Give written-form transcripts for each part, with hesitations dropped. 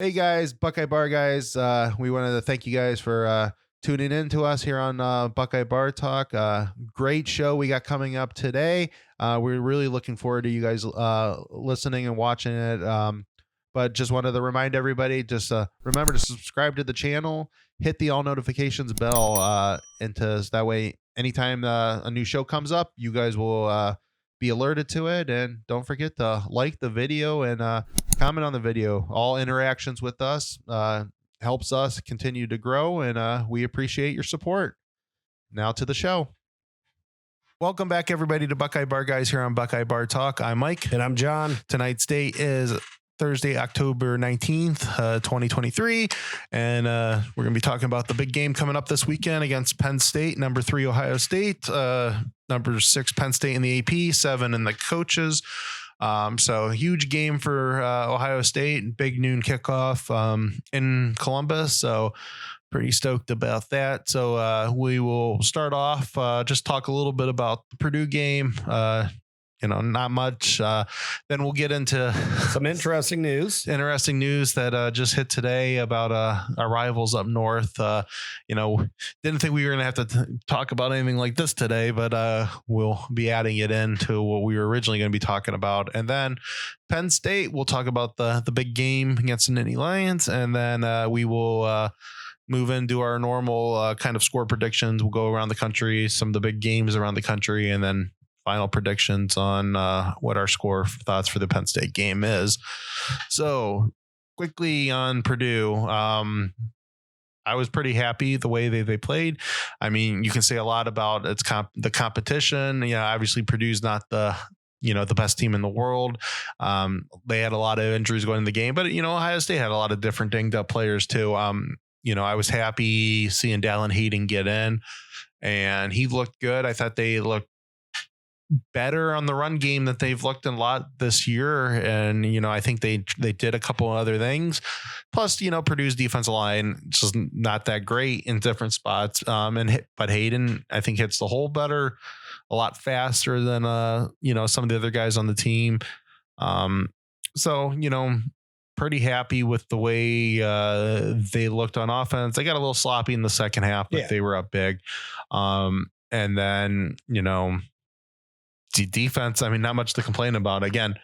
Hey guys, Buckeye Bar guys. We wanted to thank you guys for tuning in to us here on Buckeye Bar Talk. Great show we got coming up today. We're really looking forward to you guys listening and watching it. But just wanted to remind everybody, just remember to subscribe to the channel, hit the all notifications bell, and that way, anytime a new show comes up, you guys will be alerted to it. And don't forget to like the video and comment on the video. All interactions with us helps us continue to grow, and we appreciate your support. Now to the show. Welcome back, everybody, to Buckeye Bar Guys here on Buckeye Bar Talk. I'm Mike. And I'm John. Tonight's date is Thursday, October 19th, 2023. And we're going to be talking about the big game coming up this weekend against Penn State, number 3 Ohio State, number 6 Penn State in the AP, 7 in the coaches. So huge game for Ohio State, big noon kickoff in Columbus. So pretty stoked about that. So we will start off, just talk a little bit about the Purdue game. Not much. Then we'll get into some interesting news that just hit today about our rivals up north. Didn't think we were going to have to talk about anything like this today, but we'll be adding it into what we were originally going to be talking about. And then Penn State, we'll talk about the big game against the Nittany Lions, and then we will move into our normal kind of score predictions. We'll go around the country, some of the big games around the country, and then final predictions on what our score thoughts for the Penn State game is. So quickly on Purdue, I was pretty happy the way they played. I mean, you can say a lot about the competition. Obviously Purdue's not the best team in the world. They had a lot of injuries going in the game, but Ohio State had a lot of different dinged up players too. I was happy seeing Dallin Hayden get in, and he looked good. I thought they looked better on the run game that they've looked a lot this year. And, I think they did a couple of other things. Plus, Purdue's defensive line just not that great in different spots. But Hayden, I think, hits the hole better, a lot faster than, some of the other guys on the team. Pretty happy with the way they looked on offense. They got a little sloppy in the second half, but They were up big. And then, defense, I mean, not much to complain about. Again,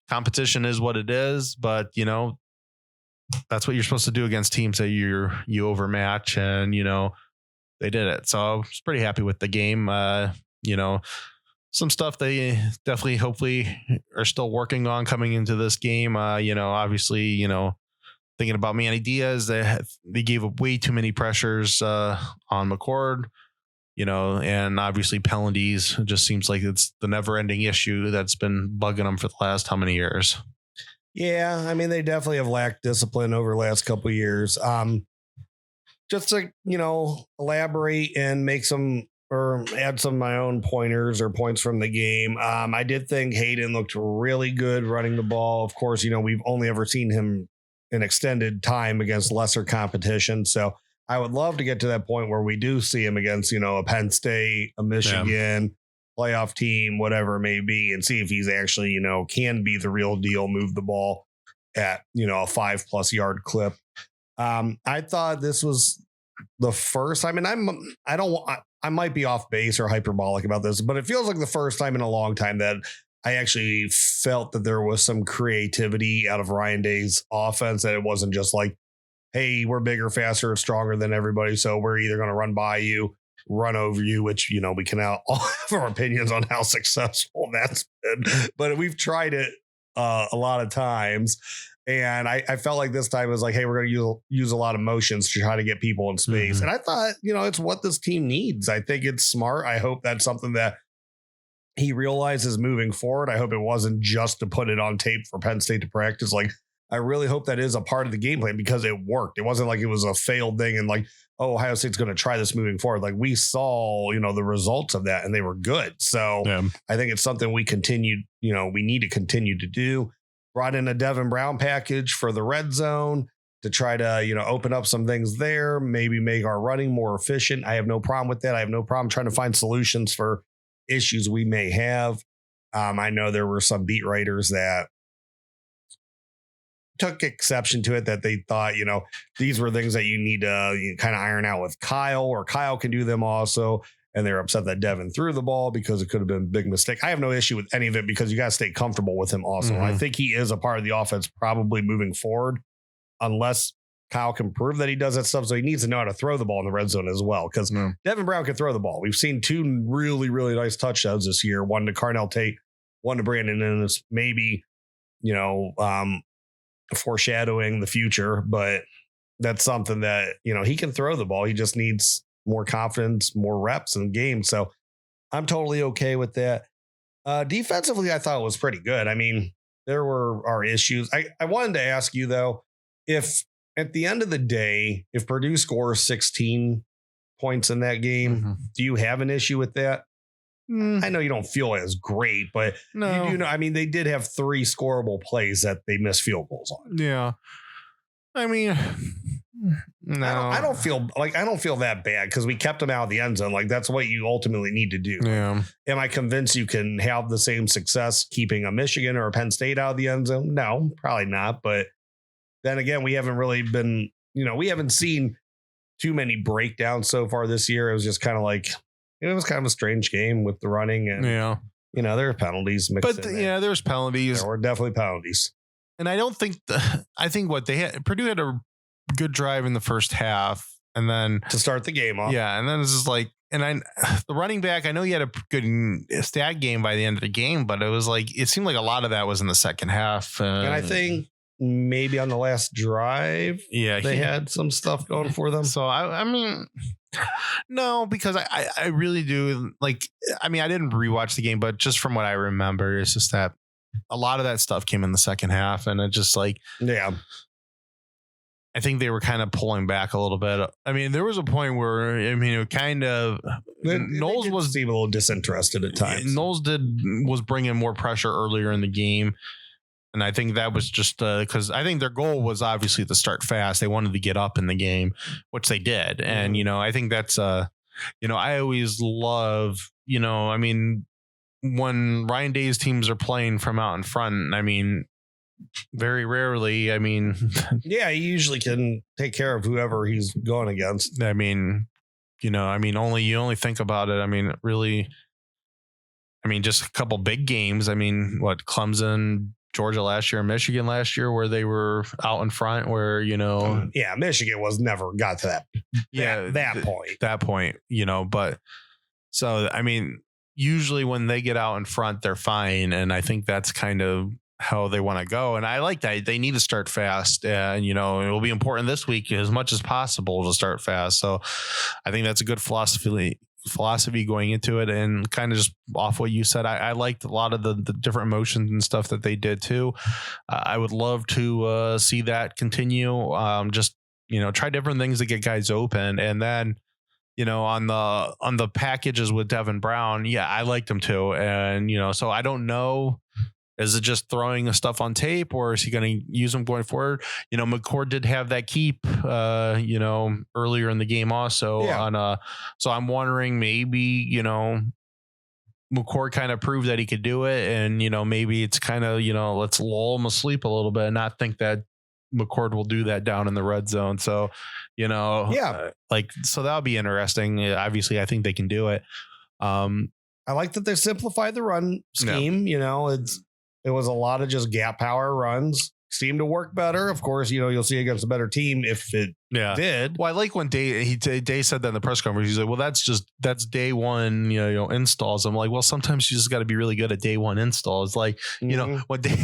competition is what it is, but that's what you're supposed to do against teams that you overmatch, and they did it. So I was pretty happy with the game. Some stuff they definitely hopefully are still working on coming into this game. Obviously, thinking about Manny Diaz, they gave up way too many pressures on McCord. And obviously penalties just seems like it's the never ending issue that's been bugging them for the last how many years. Yeah. I mean, they definitely have lacked discipline over the last couple of years. Just to, elaborate and make some or add some of my own pointers or points from the game. I did think Hayden looked really good running the ball. Of course, we've only ever seen him in extended time against lesser competition. So I would love to get to that point where we do see him against, a Penn State, a Michigan playoff team, whatever it may be, and see if he's actually, can be the real deal, move the ball at, a 5+ yard clip. I thought this was the first. I mean, I might be off base or hyperbolic about this, but it feels like the first time in a long time that I actually felt that there was some creativity out of Ryan Day's offense, that it wasn't just like, hey, we're bigger, faster, stronger than everybody, so we're either going to run by you, run over you, which, we can all have our opinions on how successful that's been. But we've tried it a lot of times. And I felt like this time it was like, hey, we're going to use a lot of motions to try to get people in space. Mm-hmm. And I thought, it's what this team needs. I think it's smart. I hope that's something that he realizes moving forward. I hope it wasn't just to put it on tape for Penn State to practice. Like, I really hope that is a part of the game plan, because it worked. It wasn't like it was a failed thing and like, oh, Ohio State's going to try this moving forward. Like, we saw, the results of that, and they were good. So I think it's something we need to continue to do. Brought in a Devin Brown package for the red zone to try to, open up some things there, maybe make our running more efficient. I have no problem with that. I have no problem trying to find solutions for issues we may have. I know there were some beat writers that took exception to it that they thought, these were things that you need to kind of iron out with Kyle, or Kyle can do them also. And they're upset that Devin threw the ball because it could have been a big mistake. I have no issue with any of it because you got to stay comfortable with him also. I think he is a part of the offense probably moving forward, unless Kyle can prove that he does that stuff. So he needs to know how to throw the ball in the red zone as well, because Devin Brown can throw the ball. We've seen 2 really, really nice touchdowns this year. One to Carnell Tate, one to Brandon Ennis. Maybe, foreshadowing the future, but that's something that, he can throw the ball. He just needs more confidence, more reps in the game. So I'm totally okay with that. Defensively, I thought it was pretty good. I mean, there were our issues. I wanted to ask you, though, if at the end of the day, if Purdue scores 16 points in that game, do you have an issue with that? I know you don't feel as great, but no. You do know. I mean, they did have 3 scorable plays that they missed field goals on. Yeah. I mean, no, I don't feel that bad because we kept them out of the end zone. Like, that's what you ultimately need to do. Yeah. Am I convinced you can have the same success keeping a Michigan or a Penn State out of the end zone? No, probably not. But then again, we haven't really been, we haven't seen too many breakdowns so far this year. It was just kind of like, it was kind of a strange game with the running, and there are penalties mixed in there. There's penalties. There were definitely penalties. And I don't think what they had, Purdue had a good drive in the first half, and then to start the game off. Yeah. And then it's just like, the running back, I know he had a good stat game by the end of the game, but it was like, it seemed like a lot of that was in the second half. And I think maybe on the last drive, they had some stuff going for them. So I mean, no, because I really do like, I mean, I didn't rewatch the game, but just from what I remember, it's just that a lot of that stuff came in the second half, and it just like, I think they were kind of pulling back a little bit. I mean, there was a point where, it kind of, Knowles was a little disinterested at times. Knowles was bringing more pressure earlier in the game. And I think that was just because I think their goal was obviously to start fast. They wanted to get up in the game, which they did. And, I think that's, I always love, I mean, when Ryan Day's teams are playing from out in front, I mean, very rarely, I mean. Yeah, he usually can take care of whoever he's going against. I mean, you only think about it. I mean, really, just a couple big games. I mean, what, Clemson, Georgia last year, Michigan last year, where they were out in front, where, Michigan was never got to that point, but so, I mean, usually when they get out in front, they're fine. And I think that's kind of how they want to go. And I like that. They need to start fast, and, it will be important this week as much as possible to start fast. So I think that's a good philosophy going into it. And kind of just off what you said, I liked a lot of the different emotions and stuff that they did too. I would love to see that continue. Just, try different things to get guys open. And then, on the packages with Devin Brown, I liked him too. And, so I don't know, is it just throwing the stuff on tape, or is he going to use them going forward? McCord did have that keep, earlier in the game also. So I'm wondering, maybe, McCord kind of proved that he could do it. And, maybe it's kind of, let's lull him asleep a little bit and not think that McCord will do that down in the red zone. So, so that'll be interesting. Obviously, I think they can do it. I like that they simplified the run scheme. It was a lot of just gap power runs. Seemed to work better. Of course, you'll see against a better team if it did. Well, I like when Day said that in the press conference. He's like, well, that's day one, installs. I'm like, well, sometimes you just got to be really good at day one installs. Like, what day.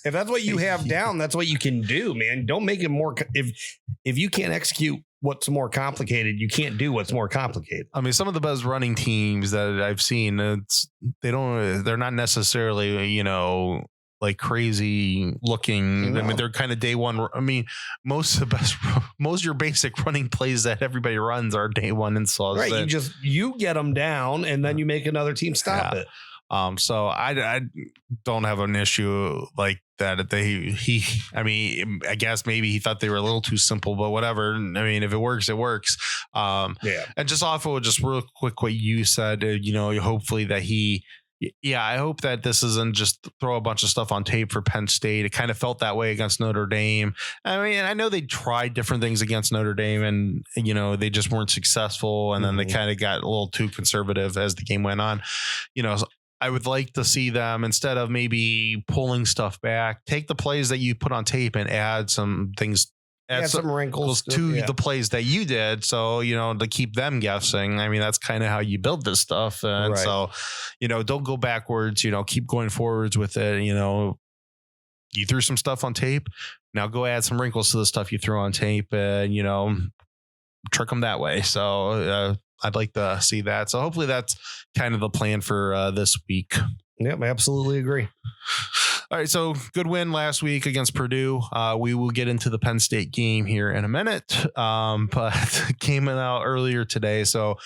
If that's what you have down, that's what you can do, man. Don't make it more. If you can't execute what's more complicated, you can't do what's more complicated. I mean, some of the best running teams that I've seen, they're not necessarily, like crazy looking. I mean, they're kind of day one. I mean, most of your basic running plays that everybody runs are day one installs. Right. You get them down, and then you make another team stop it. So I don't have an issue like that. I guess maybe he thought they were a little too simple, but whatever. I mean, if it works, it works. And just off of just real quick, what you said, hopefully that he Yeah, I hope that this isn't just throw a bunch of stuff on tape for Penn State. It kind of felt that way against Notre Dame. I mean, I know they tried different things against Notre Dame and, they just weren't successful. And then they kind of got a little too conservative as the game went on. So I would like to see them, instead of maybe pulling stuff back, take the plays that you put on tape and add some things. Add some wrinkles to the plays that you did. So, to keep them guessing. I mean, that's kind of how you build this stuff. And so, don't go backwards, keep going forwards with it. You threw some stuff on tape. Now go add some wrinkles to the stuff you threw on tape and, trick them that way. So I'd like to see that. So hopefully that's kind of the plan for this week. Yep, I absolutely agree. All right, so good win last week against Purdue. We will get into the Penn State game here in a minute, but came out earlier today. So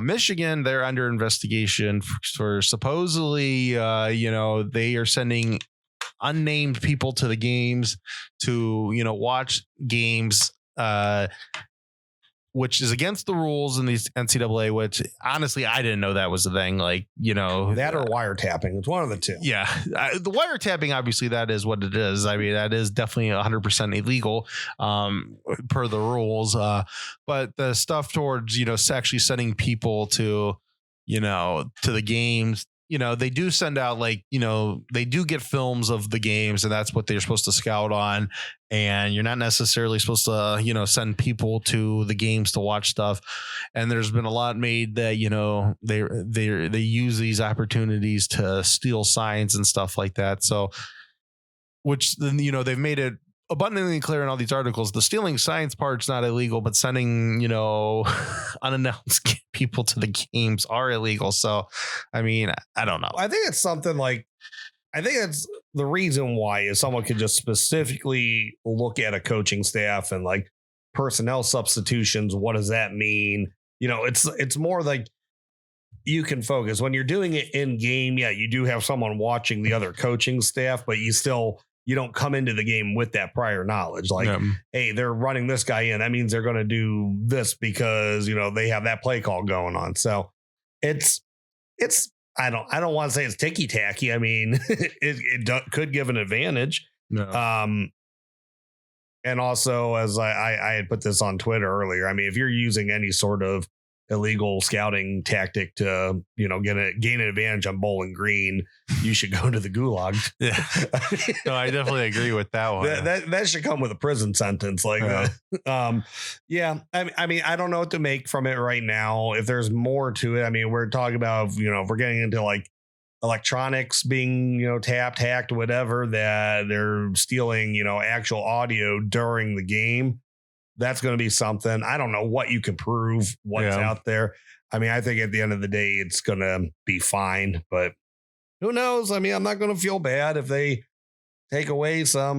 Michigan, they're under investigation for supposedly, they are sending unnamed people to the games to, watch games, which is against the rules in the NCAA, which honestly, I didn't know that was a thing. Like, that or wiretapping. It's one of the two. Yeah. The wiretapping, obviously, that is what it is. I mean, that is definitely 100% illegal per the rules. But the stuff towards, actually sending people to, to the games, they do send out they do get films of the games, and that's what they're supposed to scout on. And you're not necessarily supposed to, send people to the games to watch stuff. And there's been a lot made that, they use these opportunities to steal signs and stuff like that. So, which then, they've made it abundantly clear in all these articles, the stealing signs part's not illegal, but sending, unannounced people to the games are illegal. So, I mean, I don't know. I think it's something like, I think it's the reason why is someone could just specifically look at a coaching staff and like personnel substitutions. What does that mean? It's more like you can focus when you're doing it in game. Yeah, you do have someone watching the other coaching staff, but you don't come into the game with that prior knowledge. Like, hey, they're running this guy in. That means they're going to do this because, they have that play call going on. So it's, I don't want to say it's ticky tacky. I mean, it could give an advantage. No. And also, as I had put this on Twitter earlier, I mean, if you're using any sort of illegal scouting tactic to, gain an advantage on Bowling Green, you should go to the gulag. Yeah. No, I definitely agree with that one. That should come with a prison sentence like that. Yeah. I mean, I don't know what to make from it right now. If there's more to it, I mean, we're talking about, if we're getting into like electronics being, tapped, hacked, whatever, that they're stealing, actual audio during the game. That's going to be something. I don't know what you can prove, what's out there. I mean, I think at the end of the day, it's going to be fine, but who knows? I mean, I'm not going to feel bad if they take away some,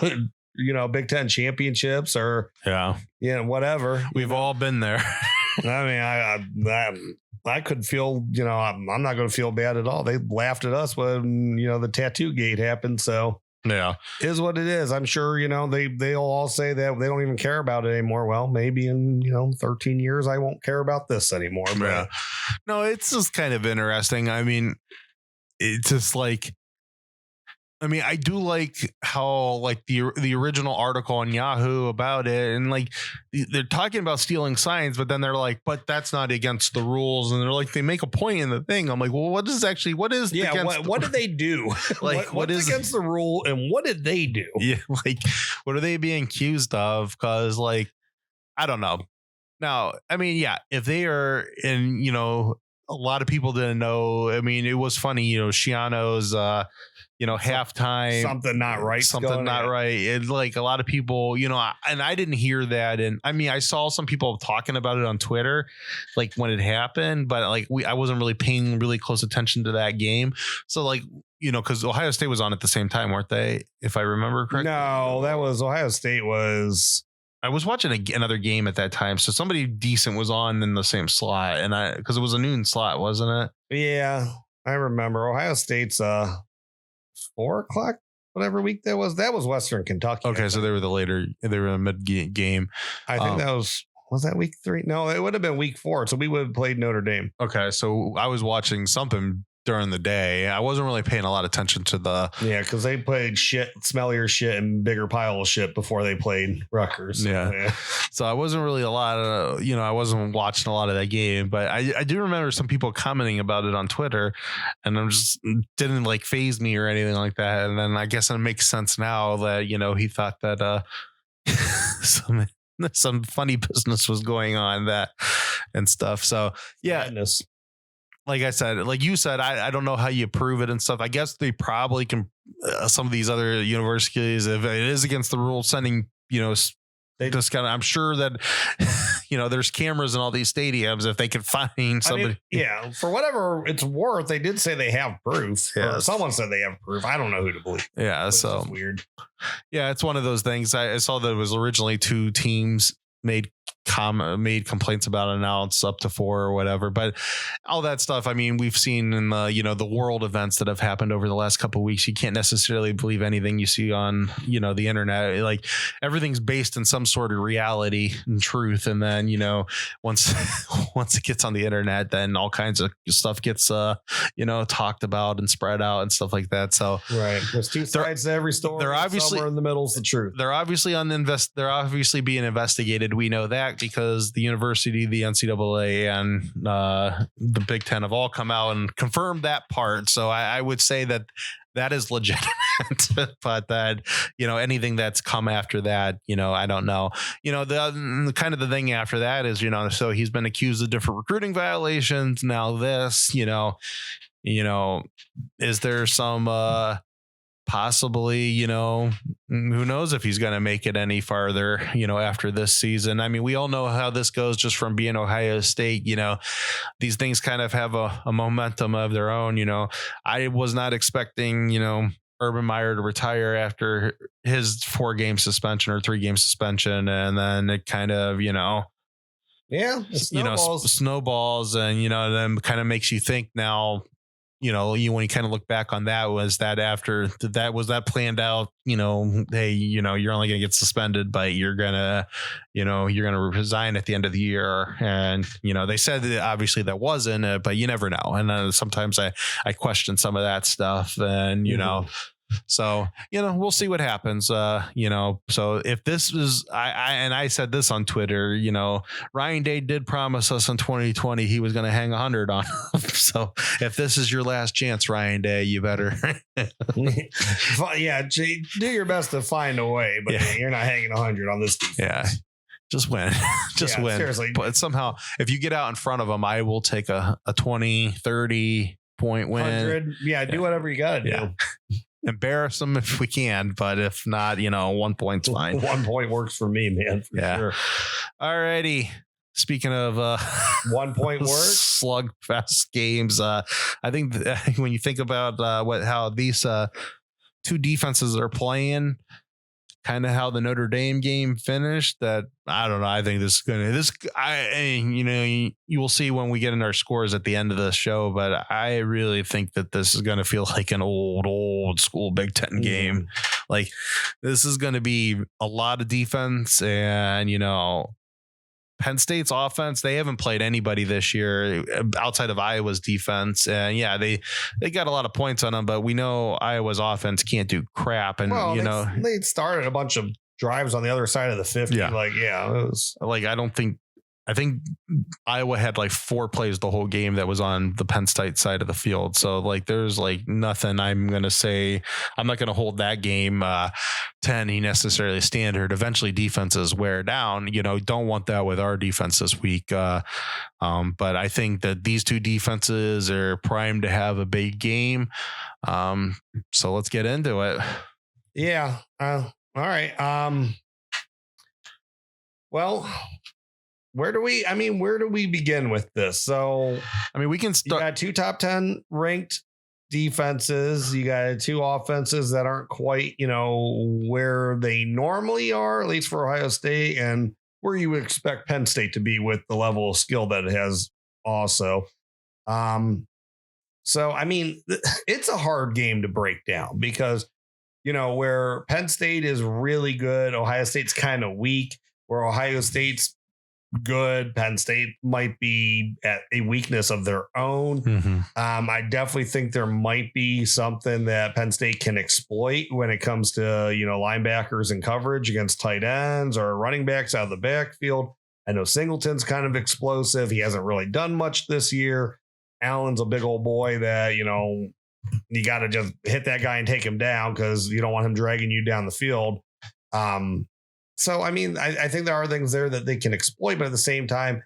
Big Ten championships or, whatever. We've all been there. I mean, I could feel, I'm not going to feel bad at all. They laughed at us when, the tattoo gate happened. So. Yeah, is what it is. I'm sure, they'll all say that they don't even care about it anymore. Well, maybe in, 13 years, I won't care about this anymore. But. Yeah. No, it's just kind of interesting. I mean, it's just like, I do like how like the original article on Yahoo about it, and like they're talking about stealing signs, but then they're like, but that's not against the rules, and they're like, they make a point in the thing. I'm like, well, what is what did they do? Like, what is against the rule, and what did they do? Yeah, like what are they being accused of? Because like, I don't know. Now, I mean, yeah, if they are in, a lot of people didn't know. I mean, it was funny, Shiano's halftime, something not right. And like a lot of people, and I didn't hear that. And I mean, I saw some people talking about it on Twitter, like when it happened, but like I wasn't really paying really close attention to that game. So like, because Ohio State was on at the same time, weren't they? If I remember correctly. No, that was Ohio State was. I was watching another game at that time, so somebody decent was on in the same slot, and because it was a noon slot, wasn't it? Yeah, I remember Ohio State's 4:00, whatever week that was. That was Western Kentucky. Okay, so they were they were in the mid game. I think that was that week 3? No, it would have been week 4. So we would have played Notre Dame. Okay, so I was watching something during the day. I wasn't really paying a lot of attention to the. Yeah, because they played smellier shit and bigger pile of shit before they played Rutgers. Yeah. So I wasn't really I wasn't watching a lot of that game, but I do remember some people commenting about it on Twitter, and I'm just didn't like phase me or anything like that. And then I guess it makes sense now that, he thought that some funny business was going on and stuff. So yeah. Madness. Like I said, like you said, I don't know how you prove it and stuff. I guess they probably can, some of these other universities, if it is against the rules, sending, they just I'm sure that, there's cameras in all these stadiums. If they could find somebody. For whatever it's worth, they did say they have proof. Yeah. Someone said they have proof. I don't know who to believe. Yeah. So weird. Yeah. It's one of those things. I saw that it was originally 2 teams made complaints about it. Now it's up to 4 or whatever, but all that stuff, I mean, we've seen in the the world events that have happened over the last couple of weeks. You can't necessarily believe anything you see on the internet. Like, everything's based in some sort of reality and truth, and then once it gets on the internet, then all kinds of stuff gets talked about and spread out and stuff like that. So right, there's 2 sides to every story. They're obviously somewhere in the middle is the truth. They're obviously they're obviously being investigated. We know that because the university, the NCAA, and the Big Ten have all come out and confirmed that part. So I would say that is legitimate, but that, anything that's come after that, I don't know. The kind of the thing after that is, so he's been accused of different recruiting violations. Now this, is there some possibly, who knows if he's going to make it any farther, after this season. I mean, we all know how this goes just from being Ohio State. These things kind of have a momentum of their own. I was not expecting, Urban Meyer to retire after his 4-game suspension or 3-game suspension. And then it kind of, snowballs and, then kind of makes you think now, when you kind of look back on that, was that after that, was that planned out, hey, you're only going to get suspended, but you're going to resign at the end of the year. And, they said that obviously that wasn't it, but you never know. And sometimes I question some of that stuff, and, so, we'll see what happens. So if this is, I said this on Twitter, Ryan Day did promise us in 2020 he was going to hang 100 on him. So if this is your last chance, Ryan Day, you better. Yeah, do your best to find a way, but you're not hanging 100 on this defense. Yeah. Just win. Win. Seriously. But somehow, if you get out in front of them, I will take a 20, 30 point win. 100. Yeah, do whatever you got to do. Yeah. Embarrass them if we can, but if not, 1 point's fine. 1 point works for me, man. For sure. All righty. Speaking of 1 point work, slugfest games, I think when you think about how these 2 defenses are playing, kind of how the Notre Dame game finished, that I don't know. I think you will see when we get in our scores at the end of the show, but I really think that this is going to feel like an old school Big Ten game. Like, this is going to be a lot of defense, and, Penn State's offense, they haven't played anybody this year outside of Iowa's defense. And they got a lot of points on them, but we know Iowa's offense can't do crap. And, they started a bunch of drives on the other side of the 50. Yeah. It was like, I think Iowa had like 4 plays the whole game that was on the Penn State side of the field. So there's nothing I'm going to say. I'm not going to hold that game 10 necessarily standard. Eventually defenses wear down, don't want that with our defense this week. But I think that these 2 defenses are primed to have a big game. So let's get into it. Yeah. All right. Well, where do we begin with this? So, we can start. You got 2 top 10 ranked defenses. You got 2 offenses that aren't quite, where they normally are, at least for Ohio State, and where you would expect Penn State to be with the level of skill that it has also. So, it's a hard game to break down because, where Penn State is really good, Ohio State's kind of weak, where Ohio State's good. Penn State might be at a weakness of their own. I definitely think there might be something that Penn State can exploit when it comes to, linebackers and coverage against tight ends or running backs out of the backfield. I know Singleton's kind of explosive. He hasn't really done much this year. Allen's a big old boy that, you got to just hit that guy and take him down because you don't want him dragging you down the field. So, I mean, I think there are things there that they can exploit, but at the same time,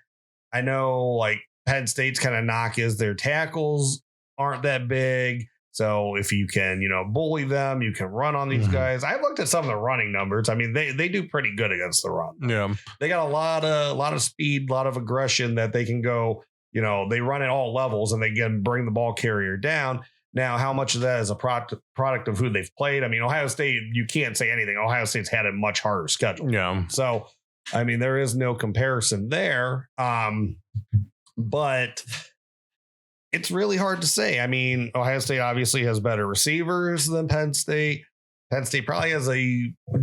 I know like Penn State's kind of knock is their tackles aren't that big. So if you can, bully them, you can run on these guys. I looked at some of the running numbers. I mean, they do pretty good against the run. Yeah. They got a lot of speed, a lot of aggression that they can go, they run at all levels and they can bring the ball carrier down. Now, how much of that is a product of who they've played? I mean, Ohio State, you can't say anything. Ohio State's had a much harder schedule. Yeah. So, I mean, there is no comparison there. But it's really hard to say. I mean, Ohio State obviously has better receivers than Penn State. Penn State probably has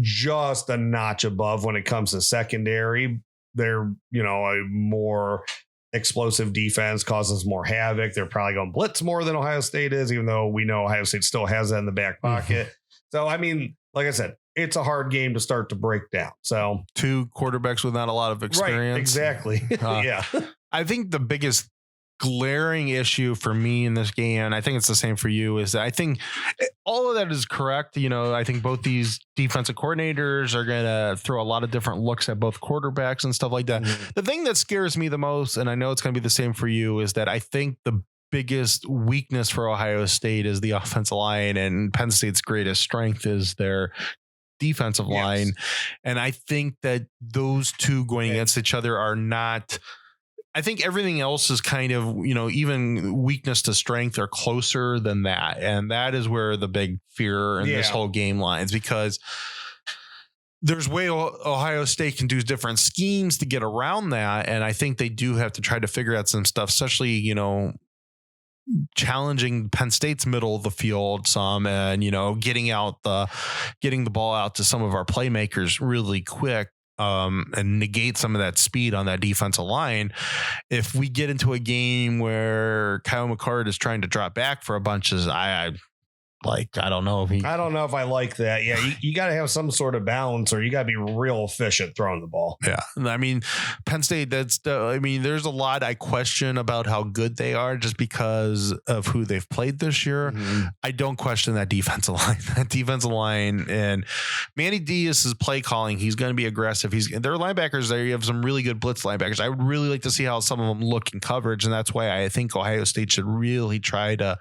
just a notch above when it comes to secondary. They're, a more explosive defense, causes more havoc. They're probably going to blitz more than Ohio State is, even though we know Ohio State still has that in the back pocket. So, I mean, like I said, it's a hard game to start to break down. So 2 quarterbacks with not a lot of experience. Right, exactly. Yeah. I think the biggest glaring issue for me in this game, and I think it's the same for you, is that I think all of that is correct. I think both these defensive coordinators are going to throw a lot of different looks at both quarterbacks and stuff like that. The thing that scares me the most, and I know it's going to be the same for you, is that I think the biggest weakness for Ohio State is the offensive line, and Penn State's greatest strength is their defensive line. And I think that those two going against each other are not... I think everything else is kind of, even weakness to strength are closer than that. And that is where the big fear in this whole game lies, because there's way Ohio State can do different schemes to get around that. And I think they do have to try to figure out some stuff, especially, challenging Penn State's middle of the field some and, getting the ball out to some of our playmakers really quick. And negate some of that speed on that defensive line. If we get into a game where Kyle McCord is trying to drop back for a bunch of, I don't know if I like that. Yeah, you got to have some sort of balance, or you got to be real efficient throwing the ball. Yeah, I mean, Penn State. There's a lot I question about how good they are just because of who they've played this year. I don't question that defensive line. And Manny Diaz's play calling. He's going to be aggressive. Their linebackers there. You have some really good blitz linebackers. I would really like to see how some of them look in coverage, and that's why I think Ohio State should really try to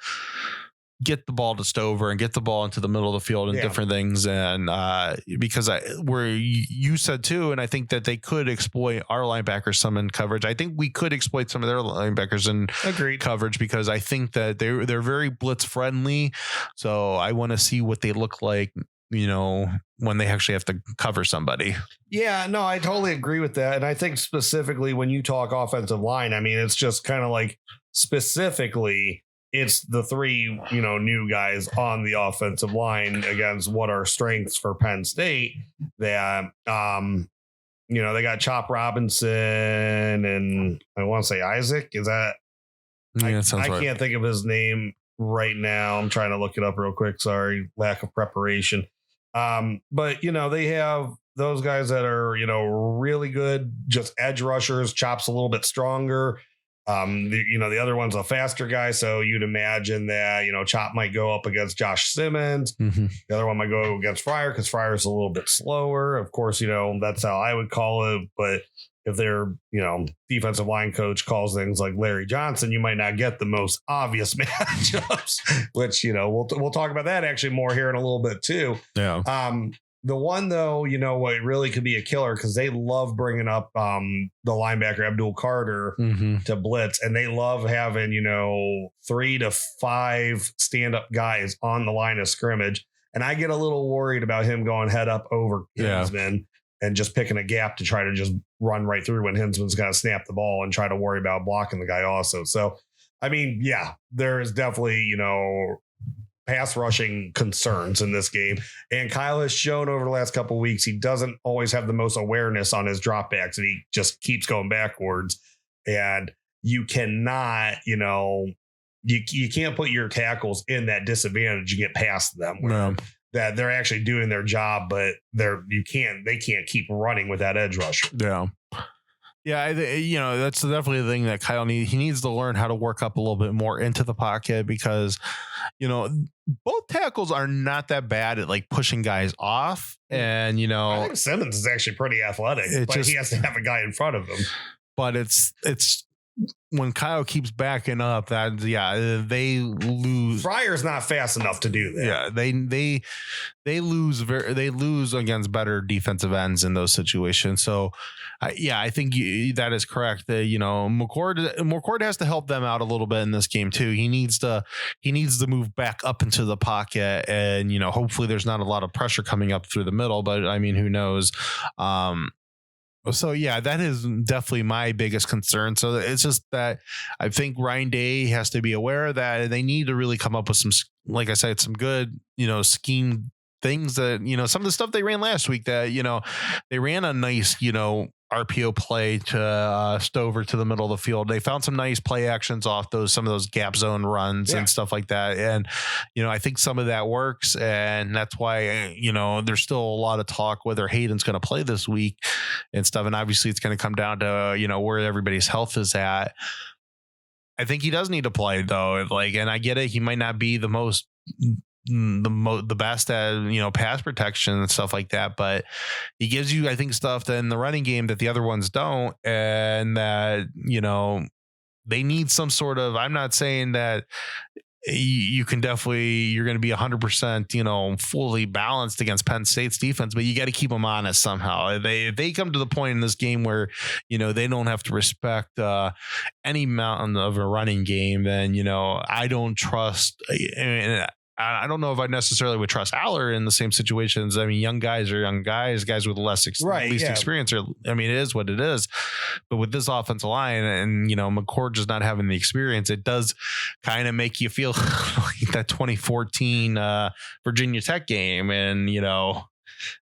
get the ball to Stover and get the ball into the middle of the field and different things. And because where you said too, and I think that they could exploit our linebackers some in coverage. I think we could exploit some of their linebackers in coverage, because I think that they're very blitz friendly. So I want to see what they look like, when they actually have to cover somebody. Yeah, no, I totally agree with that. And I think specifically when you talk offensive line, I mean, it's just kind of like specifically it's the 3, new guys on the offensive line against what are strengths for Penn State. That, they got Chop Robinson and I want to say Isaac. Is that? Yeah, I can't think of his name right now. I'm trying to look it up real quick. Sorry, lack of preparation. But they have those guys that are, really good, just edge rushers. Chop's a little bit stronger. The other one's a faster guy. So you'd imagine that, Chop might go up against Josh Simmons. The other one might go against Fryer because Fryer's a little bit slower. Of course, that's how I would call it. But if their, defensive line coach calls things like Larry Johnson, you might not get the most obvious matchups, which, we'll talk about that actually more here in a little bit too. Yeah. The one, though, what really could be a killer, because they love bringing up the linebacker Abdul Carter to blitz, and they love having 3 to 5 stand up guys on the line of scrimmage. And I get a little worried about him going head up over Hinsman and just picking a gap to try to just run right through when Hinsman's going to snap the ball and try to worry about blocking the guy also. So, I mean, yeah, there is definitely pass rushing concerns in this game. And Kyle has shown over the last couple of weeks, he doesn't always have the most awareness on his dropbacks, and he just keeps going backwards. And you cannot, you can't put your tackles in that disadvantage and get past them. No. That they're actually doing their job, but they can't keep running with that edge rusher. Yeah. Yeah, that's definitely the thing that Kyle needs. He needs to learn how to work up a little bit more into the pocket because, both tackles are not that bad at like pushing guys off. And, I think Simmons is actually pretty athletic, but he has to have a guy in front of him. But it's when Kyle keeps backing up, they lose. Fryer's not fast enough to do that. Yeah, they lose against better defensive ends in those situations. So, I think that is correct. That McCord has to help them out a little bit in this game too. He needs to move back up into the pocket, and hopefully there's not a lot of pressure coming up through the middle. But I mean, who knows? So, yeah, that is definitely my biggest concern. So it's just that I think Ryan Day has to be aware of that. They need to really come up with some, like I said, some good, scheme things that, some of the stuff they ran last week that, they ran a nice, RPO play to Stover to the middle of the field. They found some nice play actions off some of those gap zone runs and stuff like that. And, I think some of that works. And that's why, there's still a lot of talk whether Hayden's going to play this week and stuff. And obviously it's going to come down to, where everybody's health is at. I think he does need to play though. And I get it. He might not be the best at pass protection and stuff like that, but he gives you, I think, stuff that in the running game that the other ones don't, and that they need some sort of. I'm not saying that you're going to be 100% fully balanced against Penn State's defense, but you got to keep them honest somehow. If they come to the point in this game where they don't have to respect any mountain of a running game, then I don't trust. I don't know if I necessarily would trust Aller in the same situations. I mean, young guys are young guys with least experience. It is what it is. But with this offensive line and, McCord just not having the experience, it does kind of make you feel like that 2014 Virginia Tech game. And, even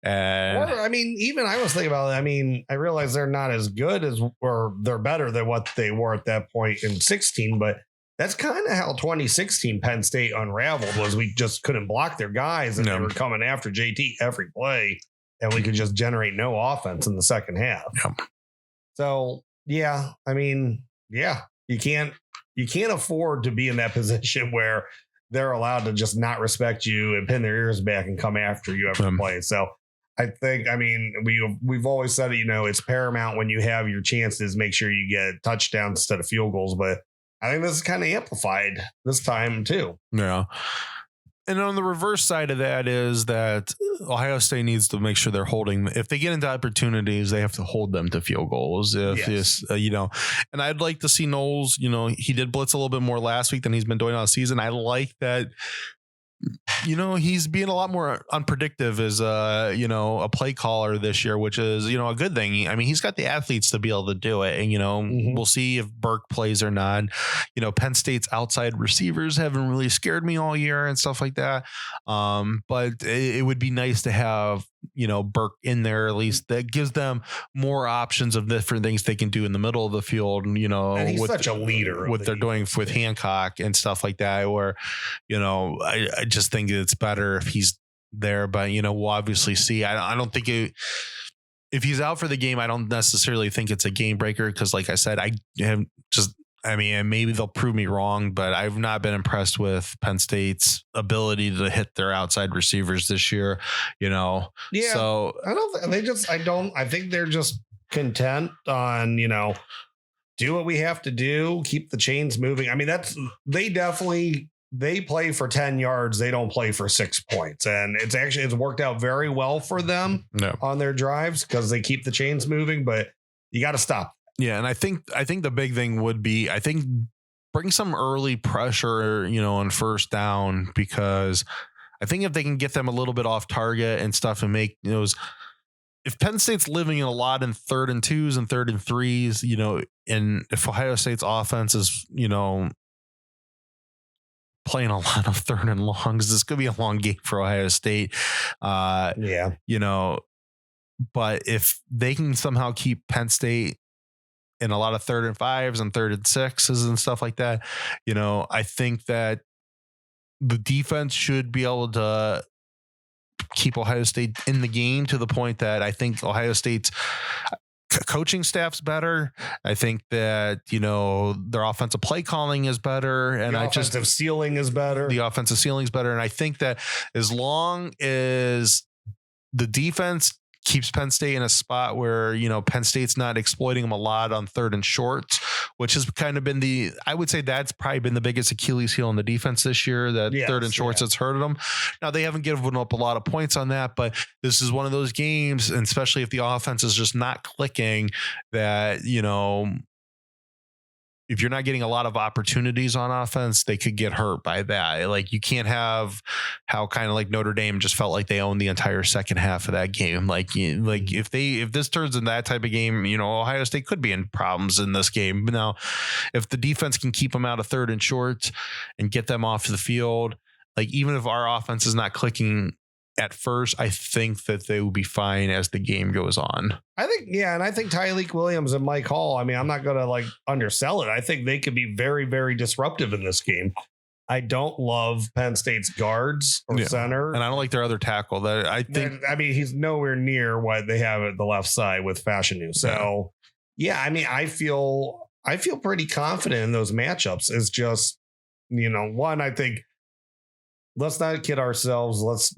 I was thinking about it. I realize they're not as good or they're better than what they were at that point in 16, but that's kind of how 2016 Penn State unraveled. Was we just couldn't block their guys, and they were coming after JT every play, and we could just generate no offense in the second half. Yeah. So you can't afford to be in that position where they're allowed to just not respect you and pin their ears back and come after you every play. So I think, we've always said it. It's paramount when you have your chances, make sure you get touchdowns instead of field goals, but I think this is kind of amplified this time too. Yeah. And on the reverse side of that is that Ohio State needs to make sure they're holding. If they get into opportunities, they have to hold them to field goals. And I'd like to see Knowles, he did blitz a little bit more last week than he's been doing all season. I like that. He's being a lot more unpredictable as a play caller this year, which is, a good thing. He's got the athletes to be able to do it. And, we'll see if Burke plays or not. Penn State's outside receivers haven't really scared me all year and stuff like that. But it would be nice to have, Burke in there, at least that gives them more options of different things they can do in the middle of the field, and he's such a leader, what they're doing with Hancock and stuff like that, or, I just think it's better if he's there, but we'll obviously see. I don't think if he's out for the game, I don't necessarily think it's a game breaker. Cause like I said, maybe they'll prove me wrong, but I've not been impressed with Penn State's ability to hit their outside receivers this year, Yeah. So I think they're just content on, do what we have to do, keep the chains moving. They play for 10 yards. They don't play for 6 points. And it's worked out very well for them on their drives because they keep the chains moving, but you got to stop. Yeah. And I think the big thing would be, bring some early pressure, on first down, because I think if they can get them a little bit off target and stuff and make those, if Penn State's living a lot in 3rd and 2s and 3rd and 3s, and if Ohio State's offense is, playing a lot of third and longs. This could be a long game for Ohio State. You know, but if they can somehow keep Penn State in a lot of 3rd and 5s and 3rd and 6s and stuff like that, you know, I think that the defense should be able to keep Ohio State in the game to the point that I think Ohio State's coaching staff's better. I think that, you know, their offensive play calling is better. And the offensive ceiling is better. The offensive ceiling is better. And I think that as long as the defense keeps Penn State in a spot where, you know, Penn State's not exploiting them a lot on 3rd and shorts, which has kind of been I would say that's probably been the biggest Achilles heel in the defense this year, that 3rd and shorts has hurted them. Now, they haven't given up a lot of points on that, but this is one of those games, and especially if the offense is just not clicking, that, you know, if you're not getting a lot of opportunities on offense, they could get hurt by that. Like, you can't have how kind of like Notre Dame just felt like they owned the entire second half of that game. Like if this turns into that type of game, you know, Ohio State could be in problems in this game. Now, if the defense can keep them out of 3rd and short and get them off the field, like, even if our offense is not clicking at first, I think that they will be fine as the game goes on. I think, and I think Tyleik Williams and Mike Hall, I mean, I'm not going to like undersell it. I think they could be very, very disruptive in this game. I don't love Penn State's guards or center. And I don't like their other tackle. That I think, I mean, he's nowhere near what they have at the left side with Fashanu. So I mean, I feel pretty confident in those matchups. It's just, you know, one, I think let's not kid ourselves. Let's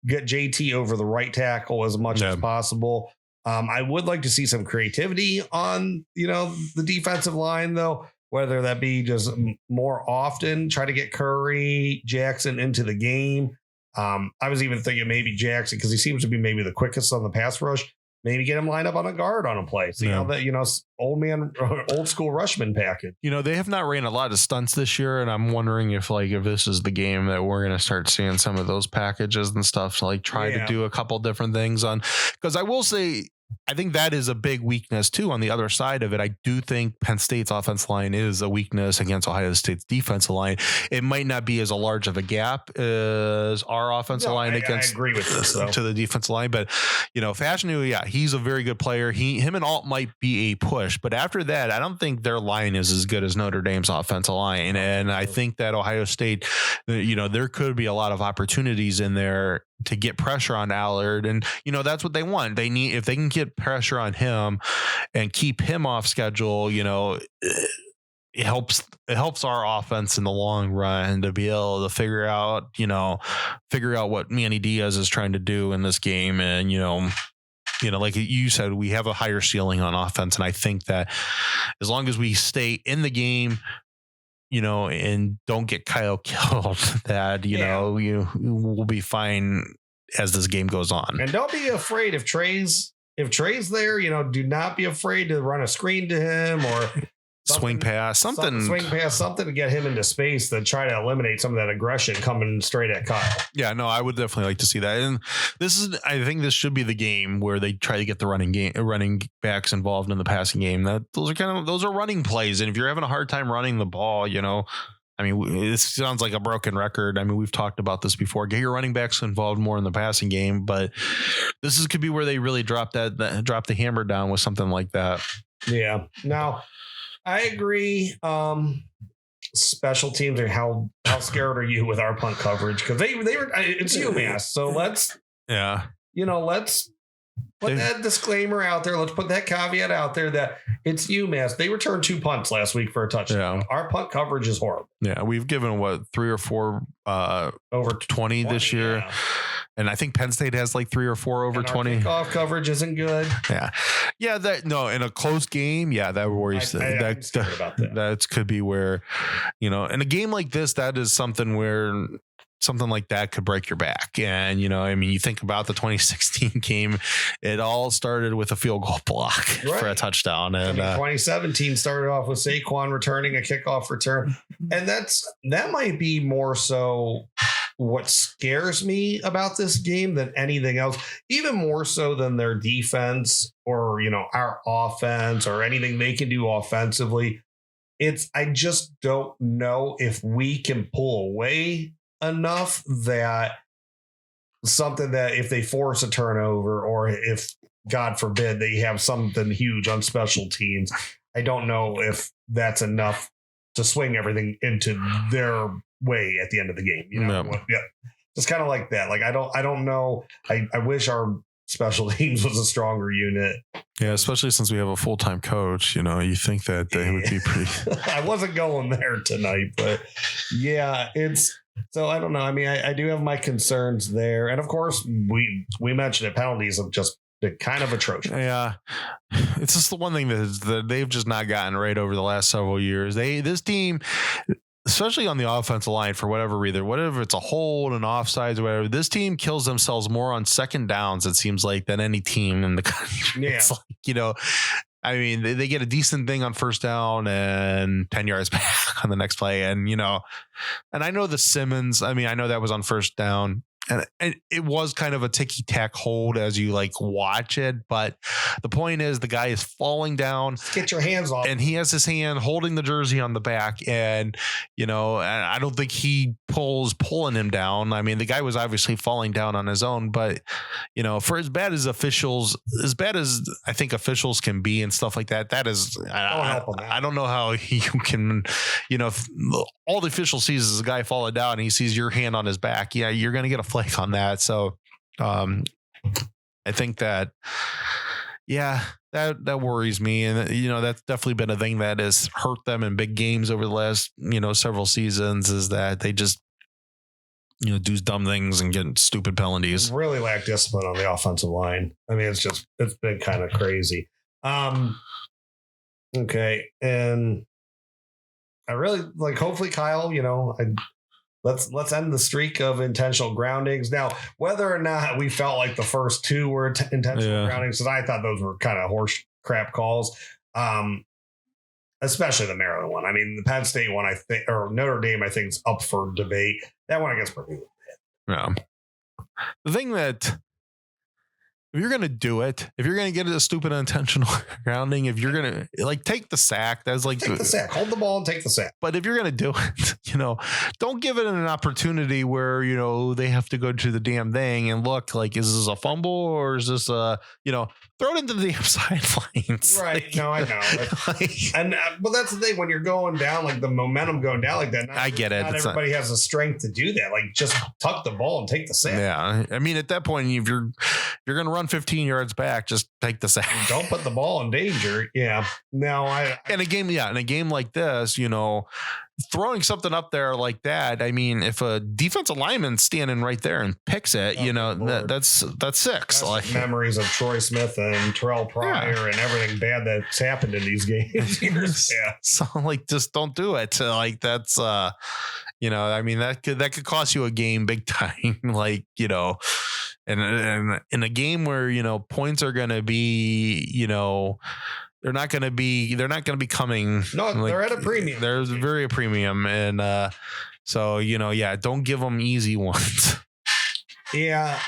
get JT over the right tackle as much as possible. I would like to see some creativity on, you know, the defensive line, though, whether that be just more often try to get Curry, Jackson into the game. I was even thinking maybe Jackson, because he seems to be maybe the quickest on the pass rush. Maybe get him lined up on a guard on a play. So, you know, that, you know, old school Rushman package. You know, they have not ran a lot of stunts this year. And I'm wondering if this is the game that we're going to start seeing some of those packages and stuff to like try to do a couple different things on, because I will say, I think that is a big weakness too. On the other side of it, I do think Penn State's offensive line is a weakness against Ohio State's defensive line. It might not be as a large of a gap as our offensive line against I agree with this, though. To the defensive line, but you know, Fashanu, he's a very good player. Him and Alt might be a push, but after that, I don't think their line is as good as Notre Dame's offensive line. And I think that Ohio State, you know, there could be a lot of opportunities in there to get pressure on Allard. And, you know, that's what they want. They need, if they can get pressure on him and keep him off schedule, you know, it helps our offense in the long run to be able to figure out what Manny Diaz is trying to do in this game. And, you know, like you said, we have a higher ceiling on offense. And I think that as long as we stay in the game, you know, and don't get Kyle killed, that, you know, you will be fine as this game goes on. And don't be afraid if Trey's there, you know, do not be afraid to run a screen to him or swing pass, something to get him into space to try to eliminate some of that aggression coming straight at Kyle. Yeah, no, I would definitely like to see that. And I think this should be the game where they try to get the running backs involved in the passing game. Those are running plays. And if you're having a hard time running the ball, you know, I mean, it sounds like a broken record. I mean, we've talked about this before. Get your running backs involved more in the passing game, but could be where they really drop the hammer down with something like that. Yeah. Now, I agree. Special teams, or how scared are you with our punt coverage? Because they were, it's UMass. So let's put that disclaimer out there. Let's put that caveat out there that it's UMass. They returned 2 punts last week for a touchdown. Yeah. Our punt coverage is horrible. Yeah, we've given 3 or 4 over 20 this year. Yeah. And I think Penn State has like 3 or 4 over 20. Kickoff coverage isn't good. Yeah. In a close game. Yeah, that worries. That could be where, you know, in a game like this, that is something where something like that could break your back. And, you know, I mean, you think about the 2016 game, it all started with a field goal block for a touchdown. And 2017 started off with Saquon returning a kickoff return. And that might be more so what scares me about this game than anything else, even more so than their defense or, you know, our offense or anything they can do offensively. I just don't know if we can pull away enough that something that if they force a turnover or if, God forbid, they have something huge on special teams, I don't know if that's enough to swing everything into their way at the end of the game. Yeah. Just kind of like that. Like, I don't know. I wish our special teams was a stronger unit. Yeah, especially since we have a full-time coach, you think that they would be pretty. I wasn't going there tonight, but yeah, so I don't know. I mean, I do have my concerns there. And of course, we mentioned it, penalties have just been kind of atrocious. Yeah. It's just the one thing that they've just not gotten right over the last several years. This team, especially on the offensive line, for whatever reason, whatever it's a hold and offsides or whatever, this team kills themselves more on second downs, it seems like, than any team in the country. Yeah. It's like, I mean, they get a decent thing on first down and 10 yards back on the next play. And, and I know the Simmons, I know that was on first down. And it was kind of a ticky-tack hold as you watch it. But the point is the guy is falling down. Just get your hands off. And he has his hand holding the jersey on the back. And, I don't think he pulling him down. I mean, the guy was obviously falling down on his own. But, for as bad as I think officials can be and stuff like that, that is, I don't know how you can, if all the official sees is a guy falling down and he sees your hand on his back. Yeah, you're going to get a flag on that. So I think that, that worries me. And, that's definitely been a thing that has hurt them in big games over the last, several seasons, is that they just, do dumb things and get stupid penalties. Really lack discipline on the offensive line. I mean, it's been kind of crazy. Okay. And I really hopefully Kyle, let's end the streak of intentional groundings. Now, whether or not we felt like the first two were intentional groundings, because I thought those were kind of horse crap calls, especially the Maryland one. I mean, the Penn State one, I think, or Notre Dame, I think, is up for debate. That one, I guess, Purdue. Yeah. The thing that, if you're going to do it, if you're going to get a stupid intentional grounding, if you're going to take the sack, that's take the sack, hold the ball and take the sack. But if you're going to do it, don't give it an opportunity where, they have to go to the damn thing and look is this a fumble or is this throw it into the damn sidelines. Right. No, I know. And well, that's the thing when you're going down, the momentum going down like that. I get it. Not everybody has the strength to do that. Just tuck the ball and take the sack. Yeah. I mean, at that point, if you're going to run 15 yards back, just take the sack. Don't put the ball in danger. Yeah. Now in a game like this, throwing something up there like that. I mean, if a defensive lineman's standing right there and picks it, that's six. That's memories of Troy Smith and Terrell Pryor and everything bad that's happened in these games. Yeah. So just don't do it. That's I mean, that could cost you a game big time. And in a game where, points are going to be, they're not going to be coming. No, they're at a premium. They're very a premium. And so, don't give them easy ones. Yeah.